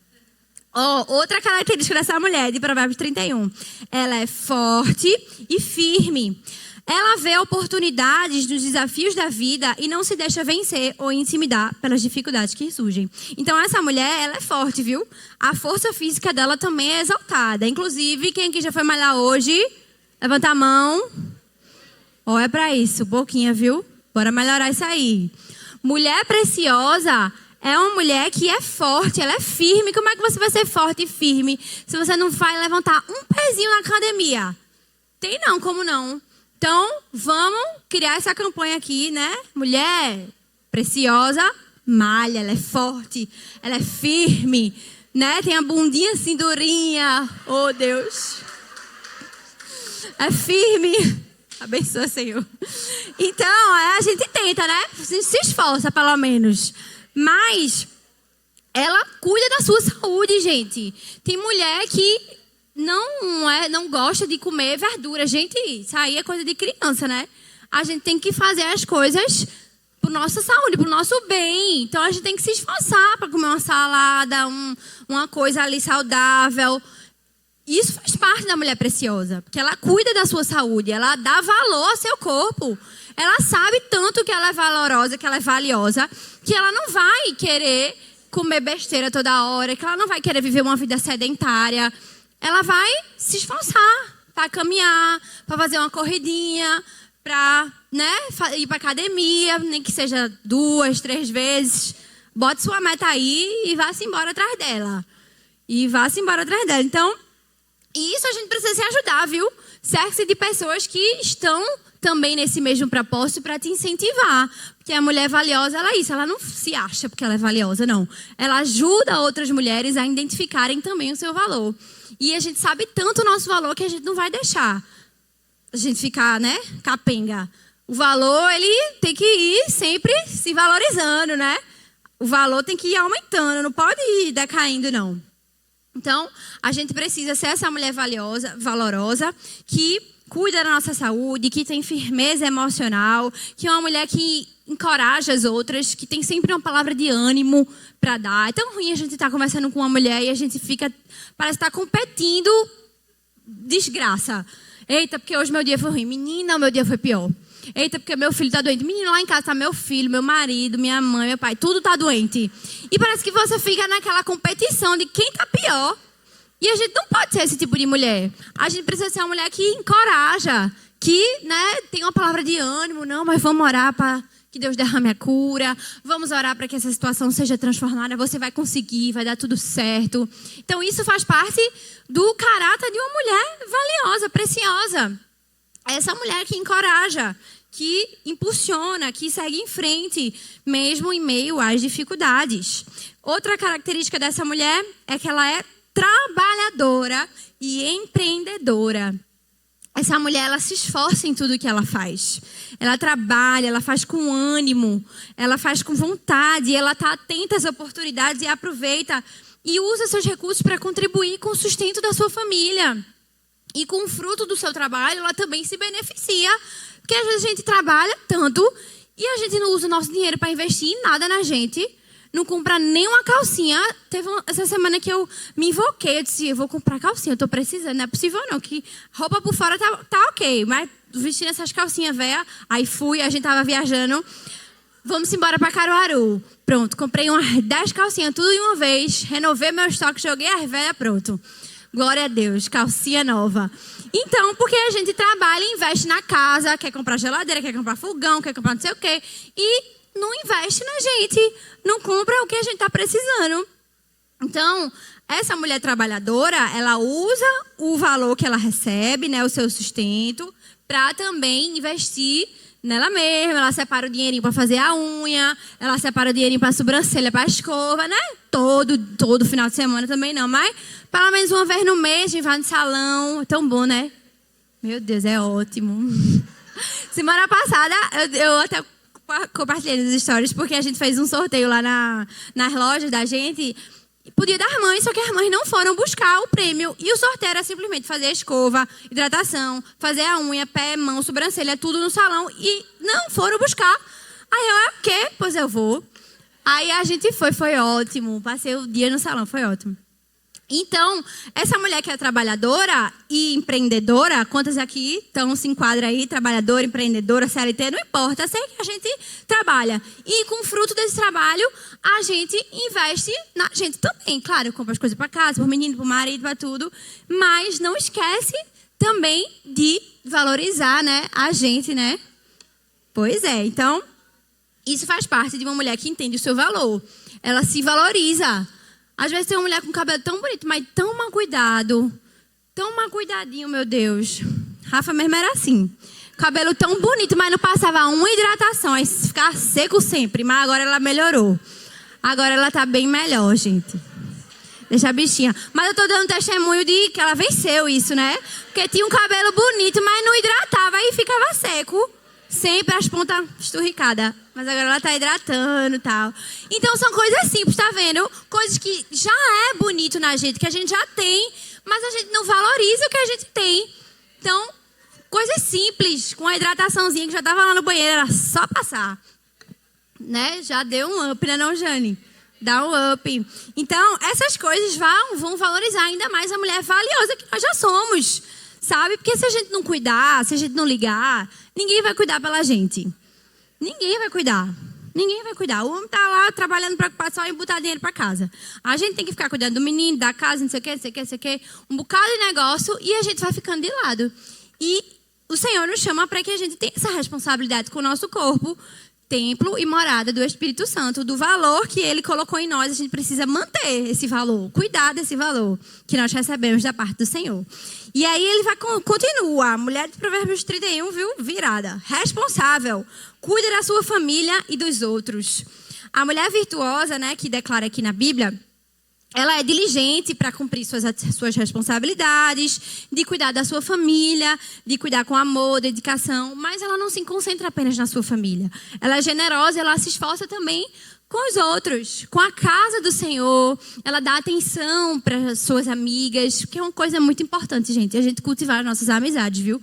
Speaker 1: Outra característica dessa mulher, de Provérbios 31. Ela é forte e firme. Ela vê oportunidades nos desafios da vida e não se deixa vencer ou intimidar pelas dificuldades que surgem. Então, essa mulher, ela é forte, viu? A força física dela também é exaltada. Inclusive, quem aqui já foi malhar hoje? Levanta a mão. Olha pra isso, boquinha, viu? Bora melhorar isso aí. Mulher preciosa é uma mulher que é forte, ela é firme. Como é que você vai ser forte e firme se você não vai levantar um pezinho na academia? Tem não, como não? Então, vamos criar essa campanha aqui, né? Mulher preciosa, malha, ela é forte, ela é firme, né? Tem a bundinha assim durinha. Oh, Deus. é firme. Abençoa, Senhor. Então, a gente tenta, né? A gente se esforça, pelo menos. Mas ela cuida da sua saúde, gente. Tem mulher que não gosta de comer verdura. Gente, isso aí é coisa de criança, né? A gente tem que fazer as coisas por nossa saúde, pro nosso bem. Então, a gente tem que se esforçar para comer uma salada, uma coisa ali saudável. Isso faz parte da mulher preciosa, porque ela cuida da sua saúde, ela dá valor ao seu corpo. Ela sabe tanto que ela é valorosa, que ela é valiosa, que ela não vai querer comer besteira toda hora, que ela não vai querer viver uma vida sedentária. Ela vai se esforçar para caminhar, para fazer uma corridinha, para, né, ir para academia, nem que seja 2, 3 vezes. Bote sua meta aí e vá-se embora atrás dela. Então, isso a gente precisa se ajudar, viu? Cerque-se de pessoas que estão também nesse mesmo propósito para te incentivar. Porque a mulher valiosa, ela é isso. Ela não se acha porque ela é valiosa, não. Ela ajuda outras mulheres a identificarem também o seu valor. E a gente sabe tanto o nosso valor que a gente não vai deixar a gente ficar, né, capenga. O valor, ele tem que ir sempre se valorizando, né? O valor tem que ir aumentando, não pode ir decaindo, não. Então, a gente precisa ser essa mulher valorosa, que cuida da nossa saúde, que tem firmeza emocional, que é uma mulher que encoraja as outras, que tem sempre uma palavra de ânimo para dar. É tão ruim a gente estar conversando com uma mulher e a gente parece estar competindo desgraça. Eita, porque hoje meu dia foi ruim. Menina, meu dia foi pior. Eita, porque meu filho está doente. Menino, lá em casa está meu filho, meu marido, minha mãe, meu pai, tudo está doente. E parece que você fica naquela competição de quem está pior. E a gente não pode ser esse tipo de mulher. A gente precisa ser uma mulher que encoraja, que, né, tem uma palavra de ânimo. Não, mas vamos orar para que Deus derrame a cura. Vamos orar para que essa situação seja transformada. Você vai conseguir, vai dar tudo certo. Então, isso faz parte do caráter de uma mulher valiosa, preciosa. Essa mulher que encoraja, que impulsiona, que segue em frente, mesmo em meio às dificuldades. Outra característica dessa mulher é que ela é trabalhadora e empreendedora. Essa mulher, ela se esforça em tudo que ela faz. Ela trabalha, ela faz com ânimo, ela faz com vontade, ela está atenta às oportunidades e aproveita e usa seus recursos para contribuir com o sustento da sua família. E com o fruto do seu trabalho, ela também se beneficia. Porque às vezes a gente trabalha tanto e a gente não usa o nosso dinheiro para investir em nada na gente. Não compra nem uma calcinha. Essa semana que eu me invoquei, eu disse, eu vou comprar calcinha, eu tô precisando. Não é possível não, que roupa por fora tá ok. Mas vestindo essas calcinhas velhas, aí fui, a gente tava viajando. Vamos embora para Caruaru. Pronto, comprei umas 10 calcinhas, tudo de uma vez. Renovei meu estoque, joguei as velhas, pronto. Glória a Deus, calcinha nova. Então, porque a gente trabalha e investe na casa, quer comprar geladeira, quer comprar fogão, quer comprar não sei o quê. E não investe na gente, não compra o que a gente está precisando. Então, essa mulher trabalhadora, ela usa o valor que ela recebe, né, o seu sustento, para também investir nela mesma. Ela separa o dinheirinho para fazer a unha, ela separa o dinheirinho para a sobrancelha, para a escova, né? Todo final de semana também não, mas pelo menos uma vez no mês a gente vai no salão. É tão bom, né? Meu Deus, é ótimo. Semana passada, eu até compartilhei nas stories, porque a gente fez um sorteio lá nas lojas da gente. Podia dar mães, só que as mães não foram buscar o prêmio. E o sorteio era simplesmente fazer a escova, hidratação, fazer a unha, pé, mão, sobrancelha, tudo no salão. E não foram buscar. Aí eu, o quê? Pois eu vou. Aí a gente foi ótimo. Passei o dia no salão, foi ótimo. Então, essa mulher que é trabalhadora e empreendedora, quantas aqui se enquadram aí? Trabalhadora, empreendedora, CLT, não importa, sei que a gente trabalha. E com o fruto desse trabalho, a gente investe na gente também. Claro, compra as coisas para casa, para o menino, para o marido, para tudo. Mas não esquece também de valorizar, né, a gente, né? Pois é, então, isso faz parte de uma mulher que entende o seu valor. Ela se valoriza. Às vezes tem uma mulher com cabelo tão bonito, mas tão mal cuidado. Tão mal cuidadinho, meu Deus. Rafa mesmo era assim. Cabelo tão bonito, mas não passava uma hidratação. Aí ficava seco sempre. Mas agora ela melhorou. Agora ela tá bem melhor, gente. Deixa a bichinha. Mas eu tô dando testemunho de que ela venceu isso, né? Porque tinha um cabelo bonito, mas não hidratava e ficava seco. Sempre as pontas esturricadas. Mas agora ela tá hidratando e tal. Então são coisas simples, tá vendo? Coisas que já é bonito na gente, que a gente já tem, mas a gente não valoriza o que a gente tem. Então, coisas simples, com a hidrataçãozinha que já tava lá no banheiro, era só passar. Né? Já deu um up, né não, Jane? Dá um up. Então, essas coisas vão valorizar ainda mais a mulher valiosa que nós já somos. Sabe? Porque se a gente não cuidar, se a gente não ligar, ninguém vai cuidar pela gente. Ninguém vai cuidar. Ninguém vai cuidar. O homem tá lá trabalhando preocupado só em botar dinheiro para casa. A gente tem que ficar cuidando do menino, da casa, não sei o quê, não sei o quê, não sei o quê. Um bocado de negócio e a gente vai ficando de lado. E o Senhor nos chama para que a gente tenha essa responsabilidade com o nosso corpo, templo e morada do Espírito Santo, do valor que Ele colocou em nós. A gente precisa manter esse valor, cuidar desse valor que nós recebemos da parte do Senhor. E aí ele continua, mulher de Provérbios 31, viu? Virada, responsável, cuida da sua família e dos outros. A mulher virtuosa, né, que declara aqui na Bíblia, ela é diligente para cumprir suas responsabilidades, de cuidar da sua família, de cuidar com amor, dedicação, mas ela não se concentra apenas na sua família. Ela é generosa, ela se esforça também com os outros, com a casa do Senhor. Ela dá atenção para suas amigas, que é uma coisa muito importante, gente, a gente cultivar nossas amizades, viu?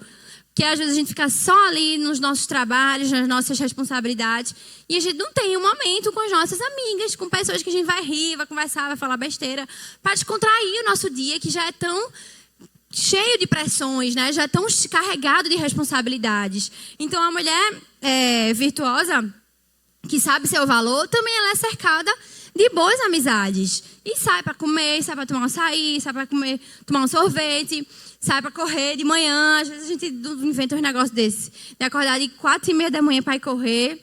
Speaker 1: Porque às vezes a gente fica só ali nos nossos trabalhos, nas nossas responsabilidades, e a gente não tem um momento com as nossas amigas, com pessoas que a gente vai rir, vai conversar, vai falar besteira, para descontrair o nosso dia, que já é tão cheio de pressões, né? Já é tão carregado de responsabilidades. Então a mulher virtuosa, que sabe seu valor, também ela é cercada de boas amizades. E sai para comer, sai para tomar um açaí, sai para tomar um sorvete, sai para correr de manhã. Às vezes a gente inventa uns negócios desses. De acordar de 4h30 da manhã para ir correr.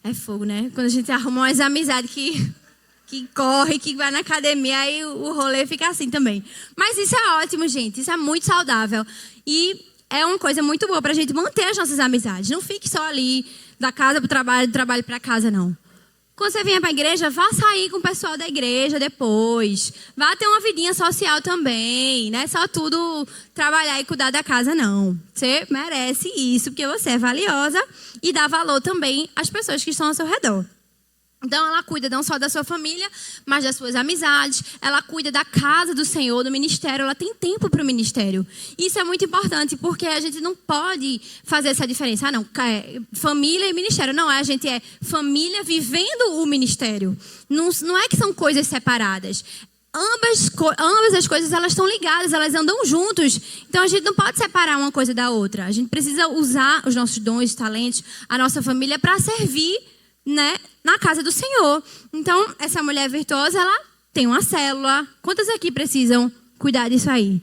Speaker 1: É fogo, né? Quando a gente arruma umas amizades que corre, que vai na academia, aí o rolê fica assim também. Mas isso é ótimo, gente. Isso é muito saudável. E é uma coisa muito boa para a gente manter as nossas amizades. Não fique só ali da casa para o trabalho, do trabalho para casa, não. Quando você vier para a igreja, vá sair com o pessoal da igreja depois. Vá ter uma vidinha social também. Não é só tudo trabalhar e cuidar da casa, não. Você merece isso, porque você é valiosa e dá valor também às pessoas que estão ao seu redor. Então, ela cuida não só da sua família, mas das suas amizades. Ela cuida da casa do Senhor, do ministério. Ela tem tempo para o ministério. Isso é muito importante, porque a gente não pode fazer essa diferença. Ah, não, família e ministério. Não, a gente é família vivendo o ministério. Não é que são coisas separadas. Ambas as coisas, elas estão ligadas, elas andam juntos. Então, a gente não pode separar uma coisa da outra. A gente precisa usar os nossos dons, talentos, a nossa família para servir, né, na casa do Senhor. Então, essa mulher virtuosa, ela tem uma célula. Quantas aqui precisam cuidar disso aí?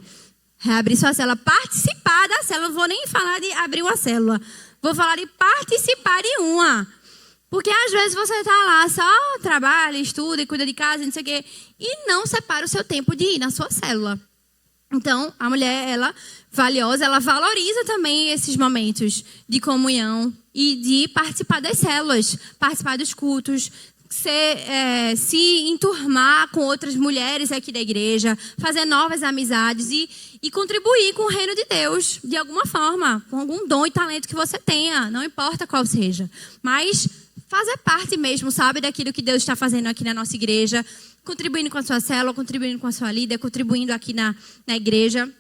Speaker 1: Reabrir sua célula, participar da célula. Não vou nem falar de abrir uma célula. Vou falar de participar de uma. Porque às vezes você está lá, só trabalha, estuda e cuida de casa, não sei o quê, e não separa o seu tempo de ir na sua célula. Então, a mulher, ela valiosa, ela valoriza também esses momentos de comunhão e de participar das células, participar dos cultos, se enturmar com outras mulheres aqui da igreja, fazer novas amizades e contribuir com o reino de Deus, de alguma forma, com algum dom e talento que você tenha, não importa qual seja. Mas fazer parte mesmo, sabe, daquilo que Deus está fazendo aqui na nossa igreja, contribuindo com a sua célula, contribuindo com a sua líder, contribuindo aqui na igreja.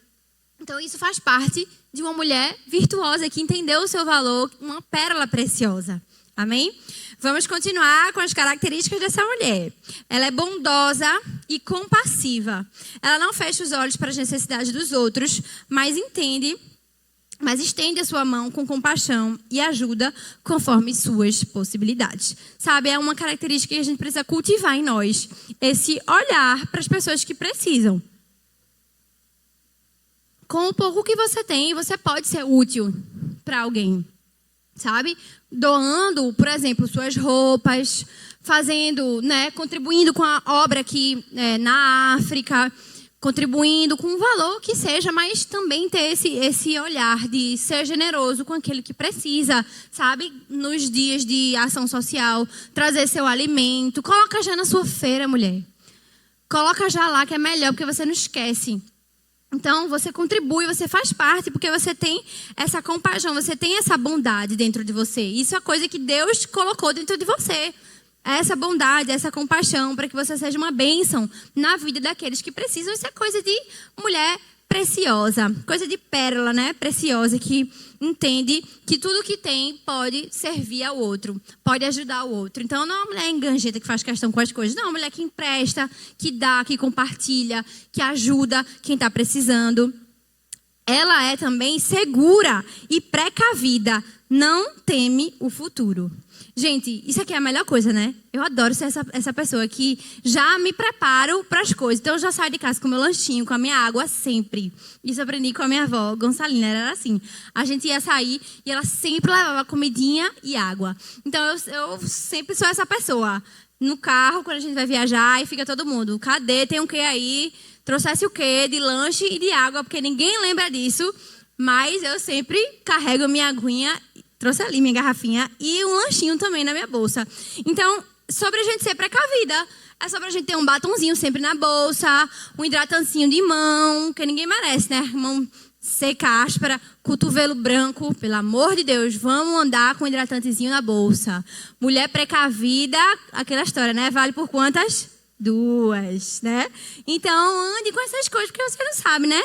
Speaker 1: Então, isso faz parte de uma mulher virtuosa que entendeu o seu valor, uma pérola preciosa. Amém? Vamos continuar com as características dessa mulher. Ela é bondosa e compassiva. Ela não fecha os olhos para as necessidades dos outros, mas estende a sua mão com compaixão e ajuda conforme suas possibilidades. Sabe, é uma característica que a gente precisa cultivar em nós. Esse olhar para as pessoas que precisam. Com o pouco que você tem, você pode ser útil para alguém. Sabe? Doando, por exemplo, suas roupas, fazendo, né, contribuindo com a obra aqui na África, contribuindo com um valor que seja, mas também ter esse olhar de ser generoso com aquele que precisa, sabe? Nos dias de ação social, trazer seu alimento. Coloca já na sua feira, mulher. coloca já lá que é melhor, porque você não esquece. Então, você contribui, você faz parte, porque você tem essa compaixão, você tem essa bondade dentro de você. Isso é coisa que Deus colocou dentro de você. Essa bondade, essa compaixão, para que você seja uma bênção na vida daqueles que precisam. Isso é coisa de mulher preciosa, coisa de pérola, né? Preciosa, que entende que tudo que tem pode servir ao outro, pode ajudar o outro. Então, não é uma mulher enganjeta que faz questão com as coisas, não, é uma mulher que empresta, que dá, que compartilha, que ajuda quem está precisando. Ela é também segura e precavida, não teme o futuro. Gente, isso aqui é a melhor coisa, né? Eu adoro ser essa pessoa que já me preparo para as coisas. Então, eu já saio de casa com o meu lanchinho, com a minha água, sempre. Isso eu aprendi com a minha avó, Gonçalina, era assim. A gente ia sair e ela sempre levava comidinha e água. Então, eu sempre sou essa pessoa. No carro, quando a gente vai viajar, e fica todo mundo, cadê? Tem um quê aí? Trouxesse o quê? De lanche e de água, porque ninguém lembra disso. Mas eu sempre carrego a minha aguinha. Trouxe ali minha garrafinha e um lanchinho também na minha bolsa. Então, sobre a gente ser precavida, é sobre a gente ter um batonzinho sempre na bolsa, um hidratantezinho de mão, que ninguém merece, né? Mão seca, áspera, cotovelo branco. Pelo amor de Deus, vamos andar com um hidratantezinho na bolsa. Mulher precavida, aquela história, né? Vale por quantas? 2, né? Então, ande com essas coisas, porque você não sabe, né?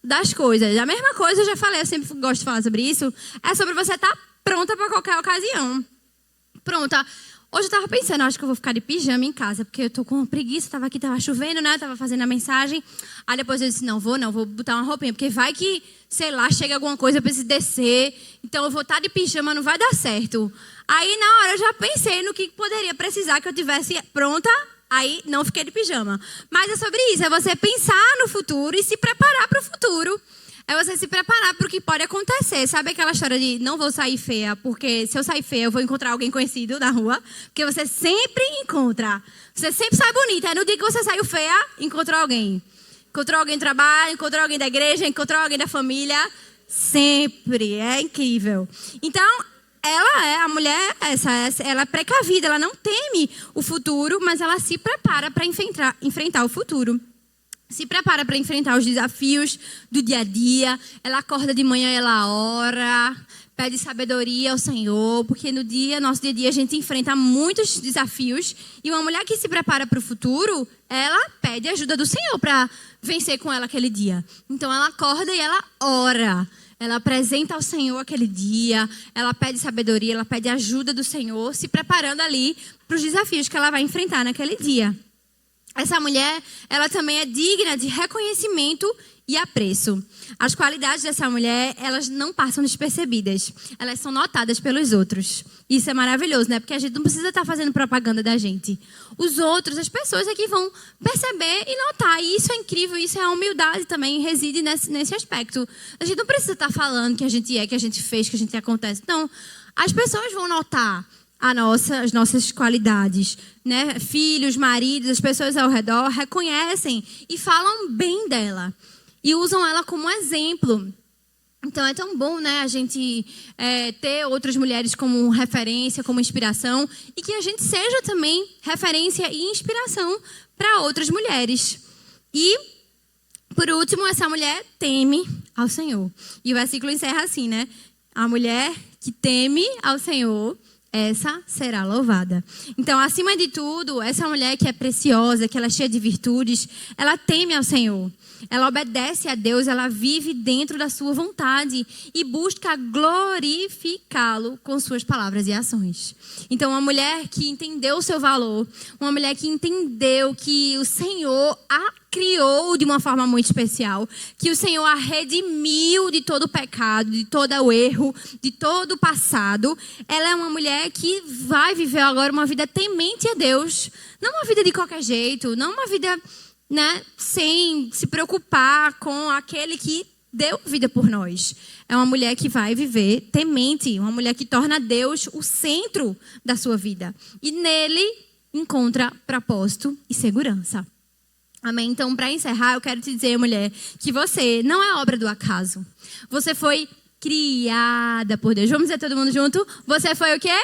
Speaker 1: Das coisas. A mesma coisa, eu já falei, eu sempre gosto de falar sobre isso, é sobre você estar pronta para qualquer ocasião. Pronta. Hoje eu tava pensando, acho que eu vou ficar de pijama em casa, porque eu tô com preguiça, tava aqui, tava chovendo, né? Tava fazendo a mensagem. Aí depois eu disse, não, vou botar uma roupinha, porque vai que, sei lá, chega alguma coisa, eu preciso descer. Então eu vou estar de pijama, não vai dar certo. Aí na hora eu já pensei no que poderia precisar que eu tivesse pronta, aí não fiquei de pijama. Mas é sobre isso, é você pensar no futuro e se preparar para o futuro. É você se preparar para o que pode acontecer. Sabe aquela história de não vou sair feia, porque se eu sair feia eu vou encontrar alguém conhecido na rua? Porque você sempre encontra. Você sempre sai bonita. É no dia que você saiu feia, encontrou alguém. Encontrou alguém do trabalho, encontrou alguém da igreja, encontrou alguém da família. Sempre. É incrível. Então, ela é a mulher, ela é precavida, ela não teme o futuro, mas ela se prepara para enfrentar o futuro. Se prepara para enfrentar os desafios do dia a dia. Ela acorda de manhã, ela ora, pede sabedoria ao Senhor, porque no nosso dia a dia a gente enfrenta muitos desafios. E uma mulher que se prepara para o futuro, ela pede ajuda do Senhor para vencer com ela aquele dia. Então ela acorda e ela ora. Ela apresenta ao Senhor aquele dia, ela pede sabedoria, ela pede ajuda do Senhor, se preparando ali para os desafios que ela vai enfrentar naquele dia. Essa mulher, ela também é digna de reconhecimento e apreço. As qualidades dessa mulher, elas não passam despercebidas. Elas são notadas pelos outros. Isso é maravilhoso, né? Porque a gente não precisa estar fazendo propaganda da gente. Os outros, as pessoas aqui vão perceber e notar. E isso é incrível, isso é a humildade também, reside nesse aspecto. A gente não precisa estar falando que a gente é, que a gente fez, que a gente acontece. Não, as pessoas vão notar as nossas qualidades, né? Filhos, maridos, as pessoas ao redor reconhecem e falam bem dela e usam ela como exemplo. Então é tão bom, né, a gente ter outras mulheres como referência, como inspiração, e que a gente seja também referência e inspiração para outras mulheres. E por último, essa mulher teme ao Senhor. E o versículo encerra assim, né? A mulher que teme ao Senhor, essa será louvada. Então, acima de tudo, essa mulher que é preciosa, que ela é cheia de virtudes, ela teme ao Senhor. Ela obedece a Deus, ela vive dentro da sua vontade e busca glorificá-lo com suas palavras e ações. Então, uma mulher que entendeu o seu valor, uma mulher que entendeu que o Senhor a criou de uma forma muito especial, que o Senhor a redimiu de todo o pecado, de todo o erro, de todo o passado. Ela é uma mulher que vai viver agora uma vida temente a Deus. Não uma vida de qualquer jeito, não uma vida, né, sem se preocupar com aquele que deu vida por nós. É uma mulher que vai viver temente, uma mulher que torna Deus o centro da sua vida. E nele encontra propósito e segurança. Amém? Então, para encerrar, eu quero te dizer, mulher, que você não é obra do acaso. Você foi criada por Deus. Vamos dizer todo mundo junto? Você foi o quê?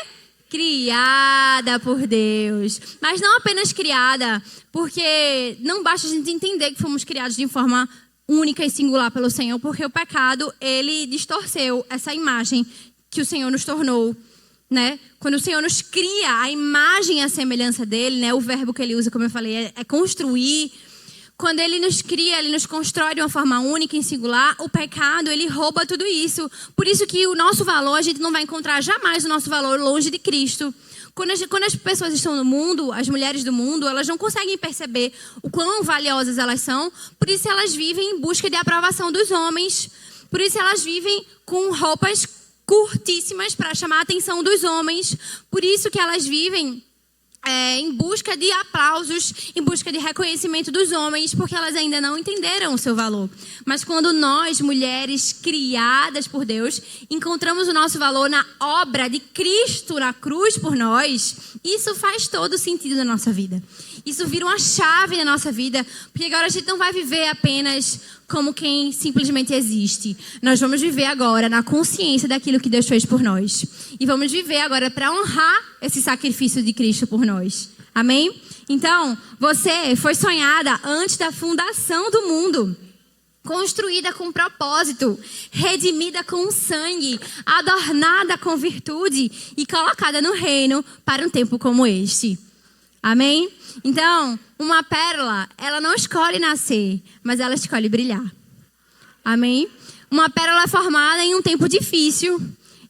Speaker 1: criada por Deus. Mas não apenas criada, porque não basta a gente entender que fomos criados de forma única e singular pelo Senhor, porque o pecado, ele distorceu essa imagem que o Senhor nos tornou, né? Quando o Senhor nos cria a imagem e a semelhança dele, né? O verbo que ele usa, como eu falei, é construir. Quando ele nos cria, ele nos constrói de uma forma única e singular. O pecado, ele rouba tudo isso. Por isso que o nosso valor, a gente não vai encontrar jamais o nosso valor longe de Cristo. Quando as pessoas estão no mundo, as mulheres do mundo, elas não conseguem perceber o quão valiosas elas são. Por isso elas vivem em busca de aprovação dos homens. Por isso elas vivem com roupas curtíssimas para chamar a atenção dos homens. Por isso que elas vivem em busca de aplausos, em busca de reconhecimento dos homens, porque elas ainda não entenderam o seu valor. Mas quando nós, mulheres criadas por Deus, encontramos o nosso valor na obra de Cristo na cruz por nós, isso faz todo sentido na nossa vida. Isso vira uma chave na nossa vida, porque agora a gente não vai viver apenas como quem simplesmente existe. Nós vamos viver agora na consciência daquilo que Deus fez por nós. E vamos viver agora para honrar esse sacrifício de Cristo por nós. Amém? Então, você foi sonhada antes da fundação do mundo. Construída com propósito, redimida com sangue, adornada com virtude e colocada no reino para um tempo como este. Amém? Então, uma pérola, ela não escolhe nascer, mas ela escolhe brilhar. Amém? Uma pérola é formada em um tempo difícil,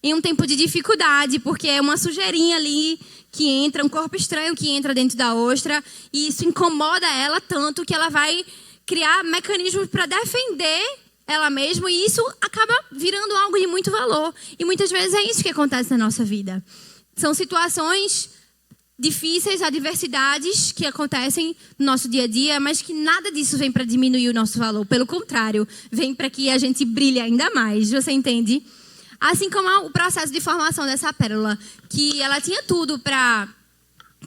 Speaker 1: em um tempo de dificuldade, porque é uma sujeirinha ali que entra, um corpo estranho que entra dentro da ostra, e isso incomoda ela tanto que ela vai criar mecanismos para defender ela mesma, e isso acaba virando algo de muito valor. E muitas vezes é isso que acontece na nossa vida. São situações difíceis, adversidades que acontecem no nosso dia a dia, mas que nada disso vem para diminuir o nosso valor. Pelo contrário, vem para que a gente brilhe ainda mais. Você entende? Assim como o processo de formação dessa pérola, que ela tinha tudo para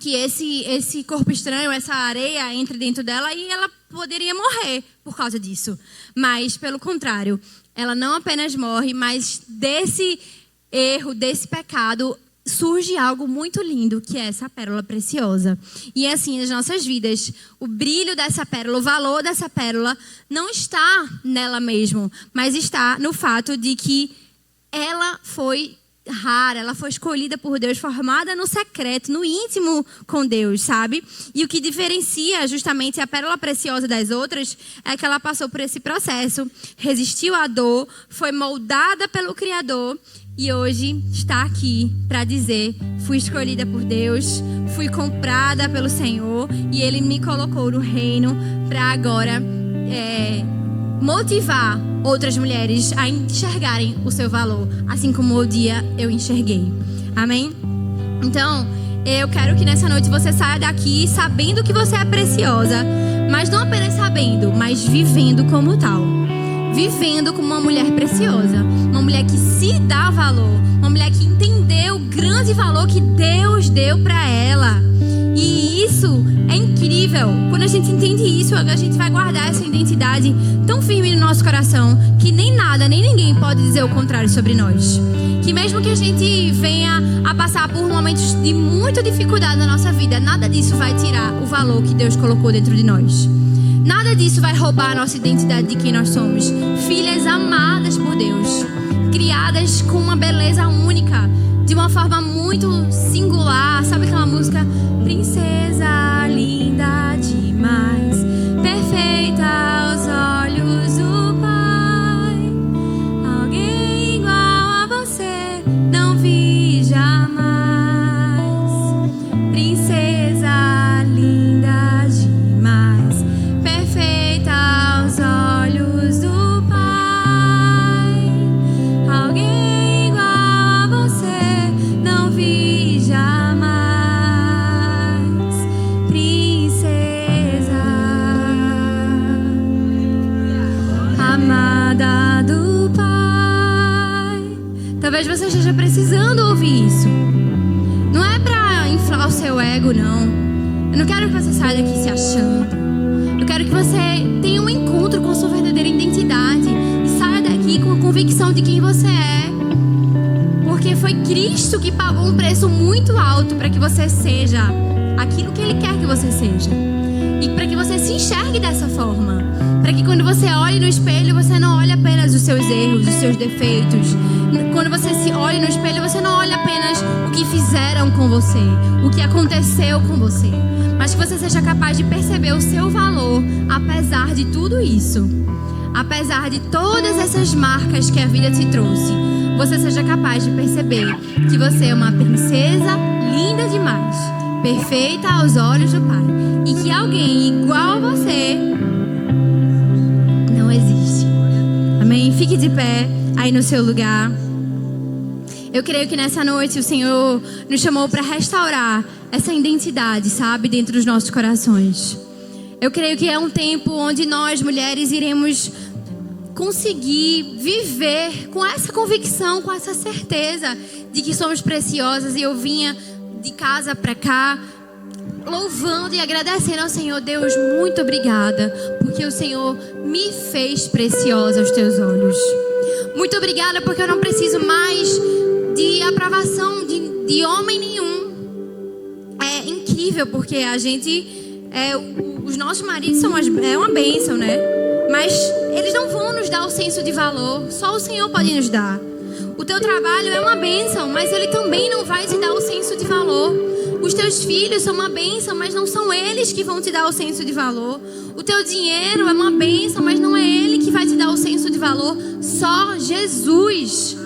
Speaker 1: que esse corpo estranho, essa areia entre dentro dela e ela poderia morrer por causa disso. Mas, pelo contrário, ela não apenas morre, mas desse erro, desse pecado, surge algo muito lindo, que é essa pérola preciosa. E assim, nas nossas vidas, o brilho dessa pérola, o valor dessa pérola, não está nela mesmo, mas está no fato de que ela foi rara, ela foi escolhida por Deus, formada no secreto, no íntimo com Deus, sabe? E o que diferencia justamente a pérola preciosa das outras é que ela passou por esse processo, resistiu à dor, foi moldada pelo Criador e hoje está aqui para dizer: fui escolhida por Deus, fui comprada pelo Senhor e Ele me colocou no reino para agora motivar outras mulheres a enxergarem o seu valor, assim como um dia eu enxerguei. Amém? Então, eu quero que nessa noite você saia daqui sabendo que você é preciosa, mas não apenas sabendo, mas vivendo como tal. Vivendo como uma mulher preciosa, uma mulher que se dá valor, uma mulher que entendeu o grande valor que Deus deu para ela. E isso é incrível. Quando a gente entende isso, a gente vai guardar essa identidade tão firme no nosso coração que nem nada, nem ninguém pode dizer o contrário sobre nós. Que mesmo que a gente venha a passar por momentos de muita dificuldade na nossa vida, nada disso vai tirar o valor que Deus colocou dentro de nós. Nada disso vai roubar a nossa identidade de quem nós somos. Filhas amadas por Deus, criadas com uma beleza única, de uma forma muito singular. Sabe aquela música? Princesa linda demais, perfeita aos olhos do Pai. Alguém igual a você não vi jamais. Princesa linda demais, perfeita aos olhos do Pai. Alguém igual a você não vi jamais. Princesa amada do Pai. Talvez você esteja precisando ouvir isso. Não é pra inflar o seu ego, não. Eu não quero que você saia daqui se achando. Eu quero que você tenha um encontro com a sua verdadeira identidade e saia daqui com a convicção de quem você é. Porque foi Cristo que pagou um preço muito alto para que você seja aquilo que Ele quer que você seja. E para que você se enxergue dessa forma. Para que quando você olhe no espelho, você não olhe apenas os seus erros, os seus defeitos. Quando você se olha no espelho, você não olha apenas o que fizeram com você, o que aconteceu com você. Mas que você seja capaz de perceber o seu valor, apesar de tudo isso. Apesar de todas essas marcas que a vida te trouxe. Você seja capaz de perceber que você é uma princesa linda demais, perfeita aos olhos do Pai. E que alguém igual a você não existe. Amém? Fique de pé aí no seu lugar. Eu creio que nessa noite o Senhor nos chamou para restaurar essa identidade, sabe, dentro dos nossos corações. Eu creio que é um tempo onde nós, mulheres, iremos conseguir viver com essa convicção, com essa certeza de que somos preciosas. E eu vinha de casa para cá louvando e agradecendo ao Senhor. Deus, muito obrigada, porque o Senhor me fez preciosa aos teus olhos. Muito obrigada porque eu não preciso mais de aprovação de homem nenhum. É incrível porque a gente, os nossos maridos é uma bênção, né? Mas eles não vão nos dar o senso de valor. Só o Senhor pode nos dar. O teu trabalho é uma bênção, mas ele também não vai te dar o senso de valor. Os teus filhos são uma bênção, mas não são eles que vão te dar o senso de valor. O teu dinheiro é uma bênção, mas não é ele que vai te dar o senso de valor. Só Jesus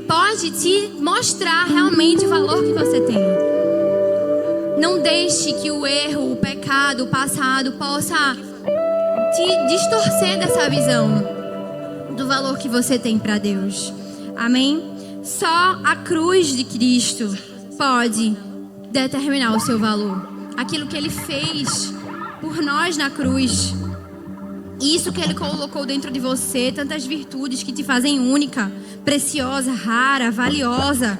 Speaker 1: pode te mostrar realmente o valor que você tem. Não deixe que o erro, o pecado, o passado possa te distorcer dessa visão do valor que você tem para Deus. Amém? Só a cruz de Cristo pode determinar o seu valor. Aquilo que Ele fez por nós na cruz. Isso que Ele colocou dentro de você, tantas virtudes que te fazem única, preciosa, rara, valiosa.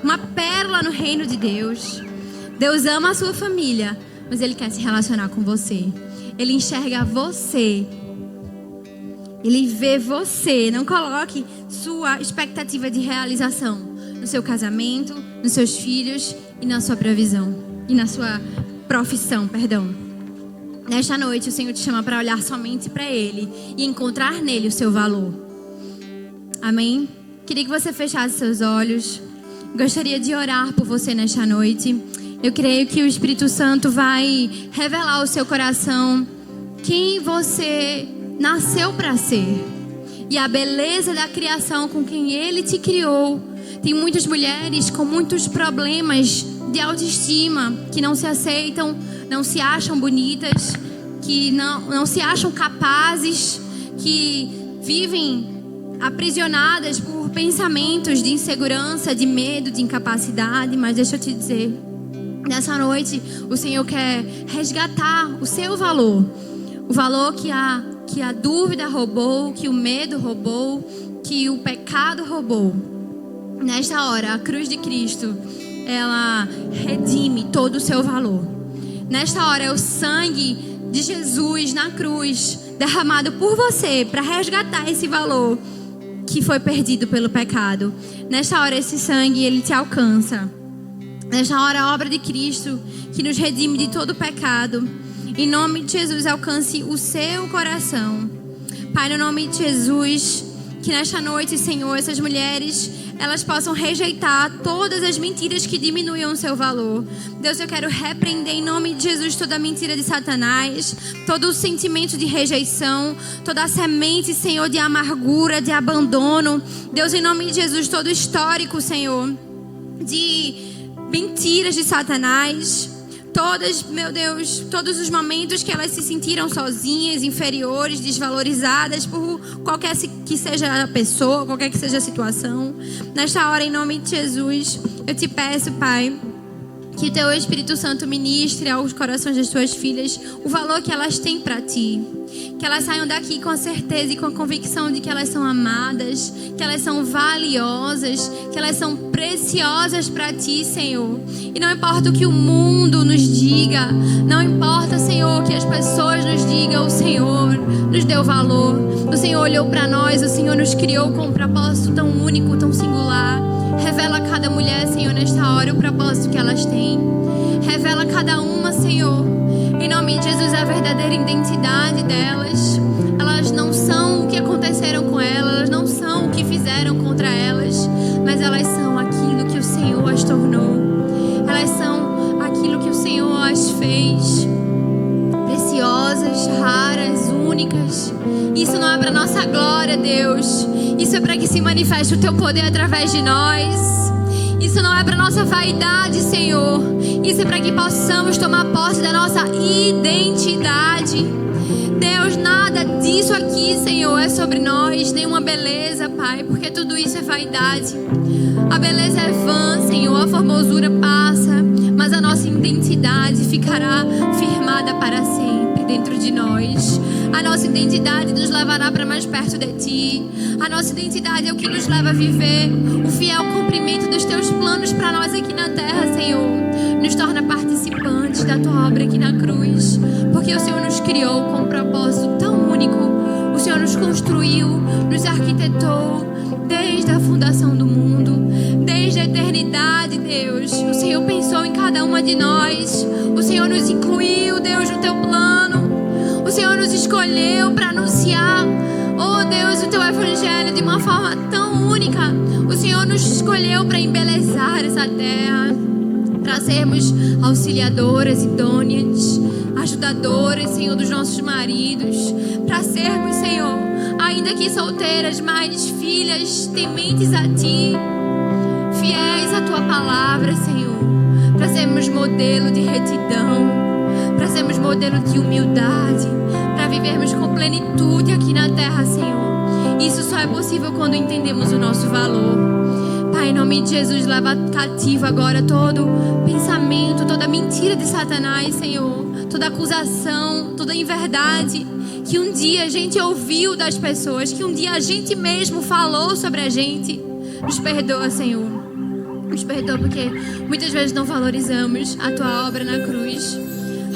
Speaker 1: Uma pérola no reino de Deus. Deus ama a sua família, mas Ele quer se relacionar com você. Ele enxerga você. Ele vê você. Não coloque sua expectativa de realização no seu casamento, nos seus filhos e na sua provisão. E na sua profissão, perdão. Nesta noite o Senhor te chama para olhar somente para Ele e encontrar nele o seu valor. Amém? Queria que você fechasse seus olhos. Gostaria de orar por você nesta noite. Eu creio que o Espírito Santo vai revelar ao seu coração quem você nasceu para ser. E a beleza da criação com quem Ele te criou. Tem muitas mulheres com muitos problemas de autoestima, que não se aceitam, não se acham bonitas, que não se acham capazes, que vivem aprisionadas por pensamentos de insegurança, de medo, de incapacidade. Mas deixa eu te dizer, nessa noite o Senhor quer resgatar o seu valor. O valor que a dúvida roubou, que o medo roubou, que o pecado roubou. Nesta hora, a cruz de Cristo, ela redime todo o seu valor. Nesta hora, é o sangue de Jesus na cruz, derramado por você, para resgatar esse valor que foi perdido pelo pecado. Nesta hora, esse sangue, ele te alcança. Nesta hora, a obra de Cristo, que nos redime de todo o pecado. Em nome de Jesus, alcance o seu coração. Pai, no nome de Jesus, que nesta noite, Senhor, essas mulheres, elas possam rejeitar todas as mentiras que diminuem o seu valor. Deus, eu quero repreender em nome de Jesus toda a mentira de Satanás, todo o sentimento de rejeição, toda a semente, Senhor, de amargura, de abandono. Deus, em nome de Jesus, todo o histórico, Senhor, de mentiras de Satanás. Todas, meu Deus, todos os momentos que elas se sentiram sozinhas, inferiores, desvalorizadas por qualquer que seja a pessoa, qualquer que seja a situação. Nesta hora, em nome de Jesus, eu te peço, Pai, que o Teu Espírito Santo ministre aos corações das Tuas filhas o valor que elas têm para Ti. Que elas saiam daqui com a certeza e com a convicção de que elas são amadas, que elas são valiosas, que elas são preciosas para Ti, Senhor. E não importa o que o mundo nos diga, não importa, Senhor, que as pessoas nos digam, o Senhor nos deu valor. O Senhor olhou para nós, o Senhor nos criou com um propósito tão único, tão singular. Revela a cada mulher, Senhor, nesta hora o propósito que elas têm. Revela a cada uma, Senhor, em nome de Jesus, a verdadeira identidade delas. Elas não são o que aconteceram com elas, elas não são o que fizeram contra elas, mas elas são aquilo que o Senhor as tornou. Elas são aquilo que o Senhor as fez. Preciosas, raras, únicas. Isso não é para nossa glória, Deus. Isso é para que se manifeste o Teu poder através de nós. Isso não é para nossa vaidade, Senhor. Isso é para que possamos tomar posse da nossa identidade. Deus, nada disso aqui, Senhor, é sobre nós. Nenhuma beleza, Pai, porque tudo isso é vaidade. A beleza é vã, Senhor. A formosura passa, mas a nossa identidade ficará firmada para sempre dentro de nós. A nossa identidade nos levará para mais perto de Ti. A nossa identidade é o que nos leva a viver o fiel cumprimento dos Teus planos para nós aqui na terra, Senhor. Nos torna participantes da Tua obra aqui na cruz, porque o Senhor nos criou com um propósito tão único. O Senhor nos construiu, nos arquitetou desde a fundação do mundo, desde a eternidade, Deus. O Senhor pensou em cada uma de nós. O Senhor nos incluiu, Deus, no Teu plano. O Senhor nos escolheu para anunciar, oh Deus, o Teu evangelho de uma forma tão única. O Senhor nos escolheu para embelezar essa terra, para sermos auxiliadoras idôneas, ajudadoras, Senhor, dos nossos maridos, para sermos, Senhor, ainda que solteiras, mas filhas tementes a Ti, fiéis à Tua palavra, Senhor, para sermos modelo de retidão, para sermos modelo de humildade, para vivermos com plenitude aqui na terra, Senhor. Isso só é possível quando entendemos o nosso valor. Pai, em nome de Jesus, leva cativo agora todo pensamento, toda mentira de Satanás, Senhor, toda acusação, toda inverdade que um dia a gente ouviu das pessoas, que um dia a gente mesmo falou sobre a gente. Nos perdoa, Senhor. Nos perdoa porque muitas vezes não valorizamos a Tua obra na cruz,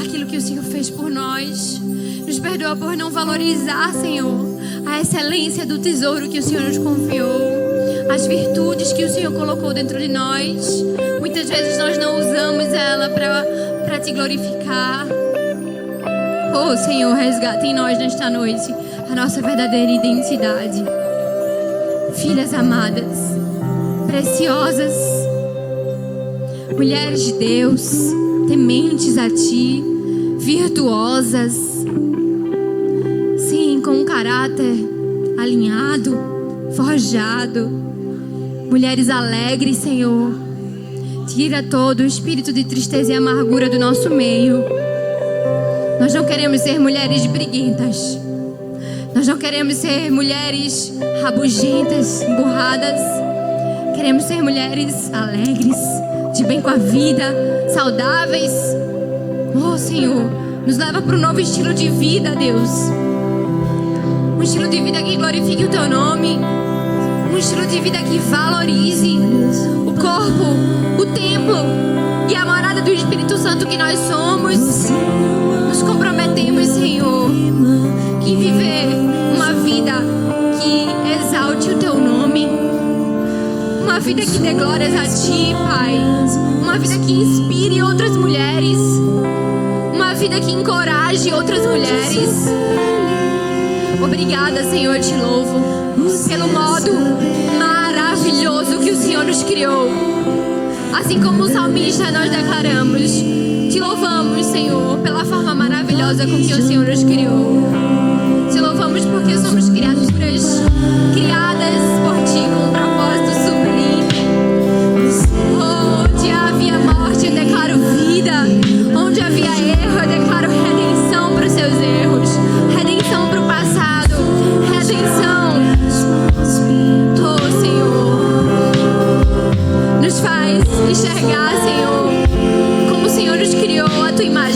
Speaker 1: aquilo que o Senhor fez por nós. Nos perdoa por não valorizar, Senhor, a excelência do tesouro que o Senhor nos confiou, as virtudes que o Senhor colocou dentro de nós. Muitas vezes nós não usamos ela para Te glorificar. Oh, Senhor, resgata em nós nesta noite a nossa verdadeira identidade. Filhas amadas, preciosas, mulheres de Deus, tementes a Ti, virtuosas, sim, com um caráter alinhado, forjado, mulheres alegres, Senhor. Tira todo o espírito de tristeza e amargura do nosso meio. Nós não queremos ser mulheres briguentas. Nós não queremos ser mulheres rabugentas, emburradas. Queremos ser mulheres alegres, de bem com a vida, saudáveis. Oh, Senhor, nos leva para um novo estilo de vida, Deus. Um estilo de vida que glorifique o Teu nome. Um estilo de vida que valorize o corpo, o templo e a morada do Espírito Santo que nós somos. Nos comprometemos, Senhor, em viver uma vida que exalte o Teu nome. Uma vida que dê glórias a Ti, Pai. Uma vida que inspire outras mulheres. Uma vida que encoraje outras mulheres. Obrigada, Senhor, Te louvo pelo modo maravilhoso que o Senhor nos criou. Assim como o salmista, nós declaramos: Te louvamos, Senhor, pela forma maravilhosa com que o Senhor nos criou. Te louvamos porque somos criaturas criadas por Ti com um propósito sublime. Onde havia morte, eu declaro vida. Onde havia erro, eu declaro redenção para os Seus erros, redenção para o passado, redenção. Oh, Senhor, nos faz enxergar, Senhor, como o Senhor nos criou, a Tua imagem.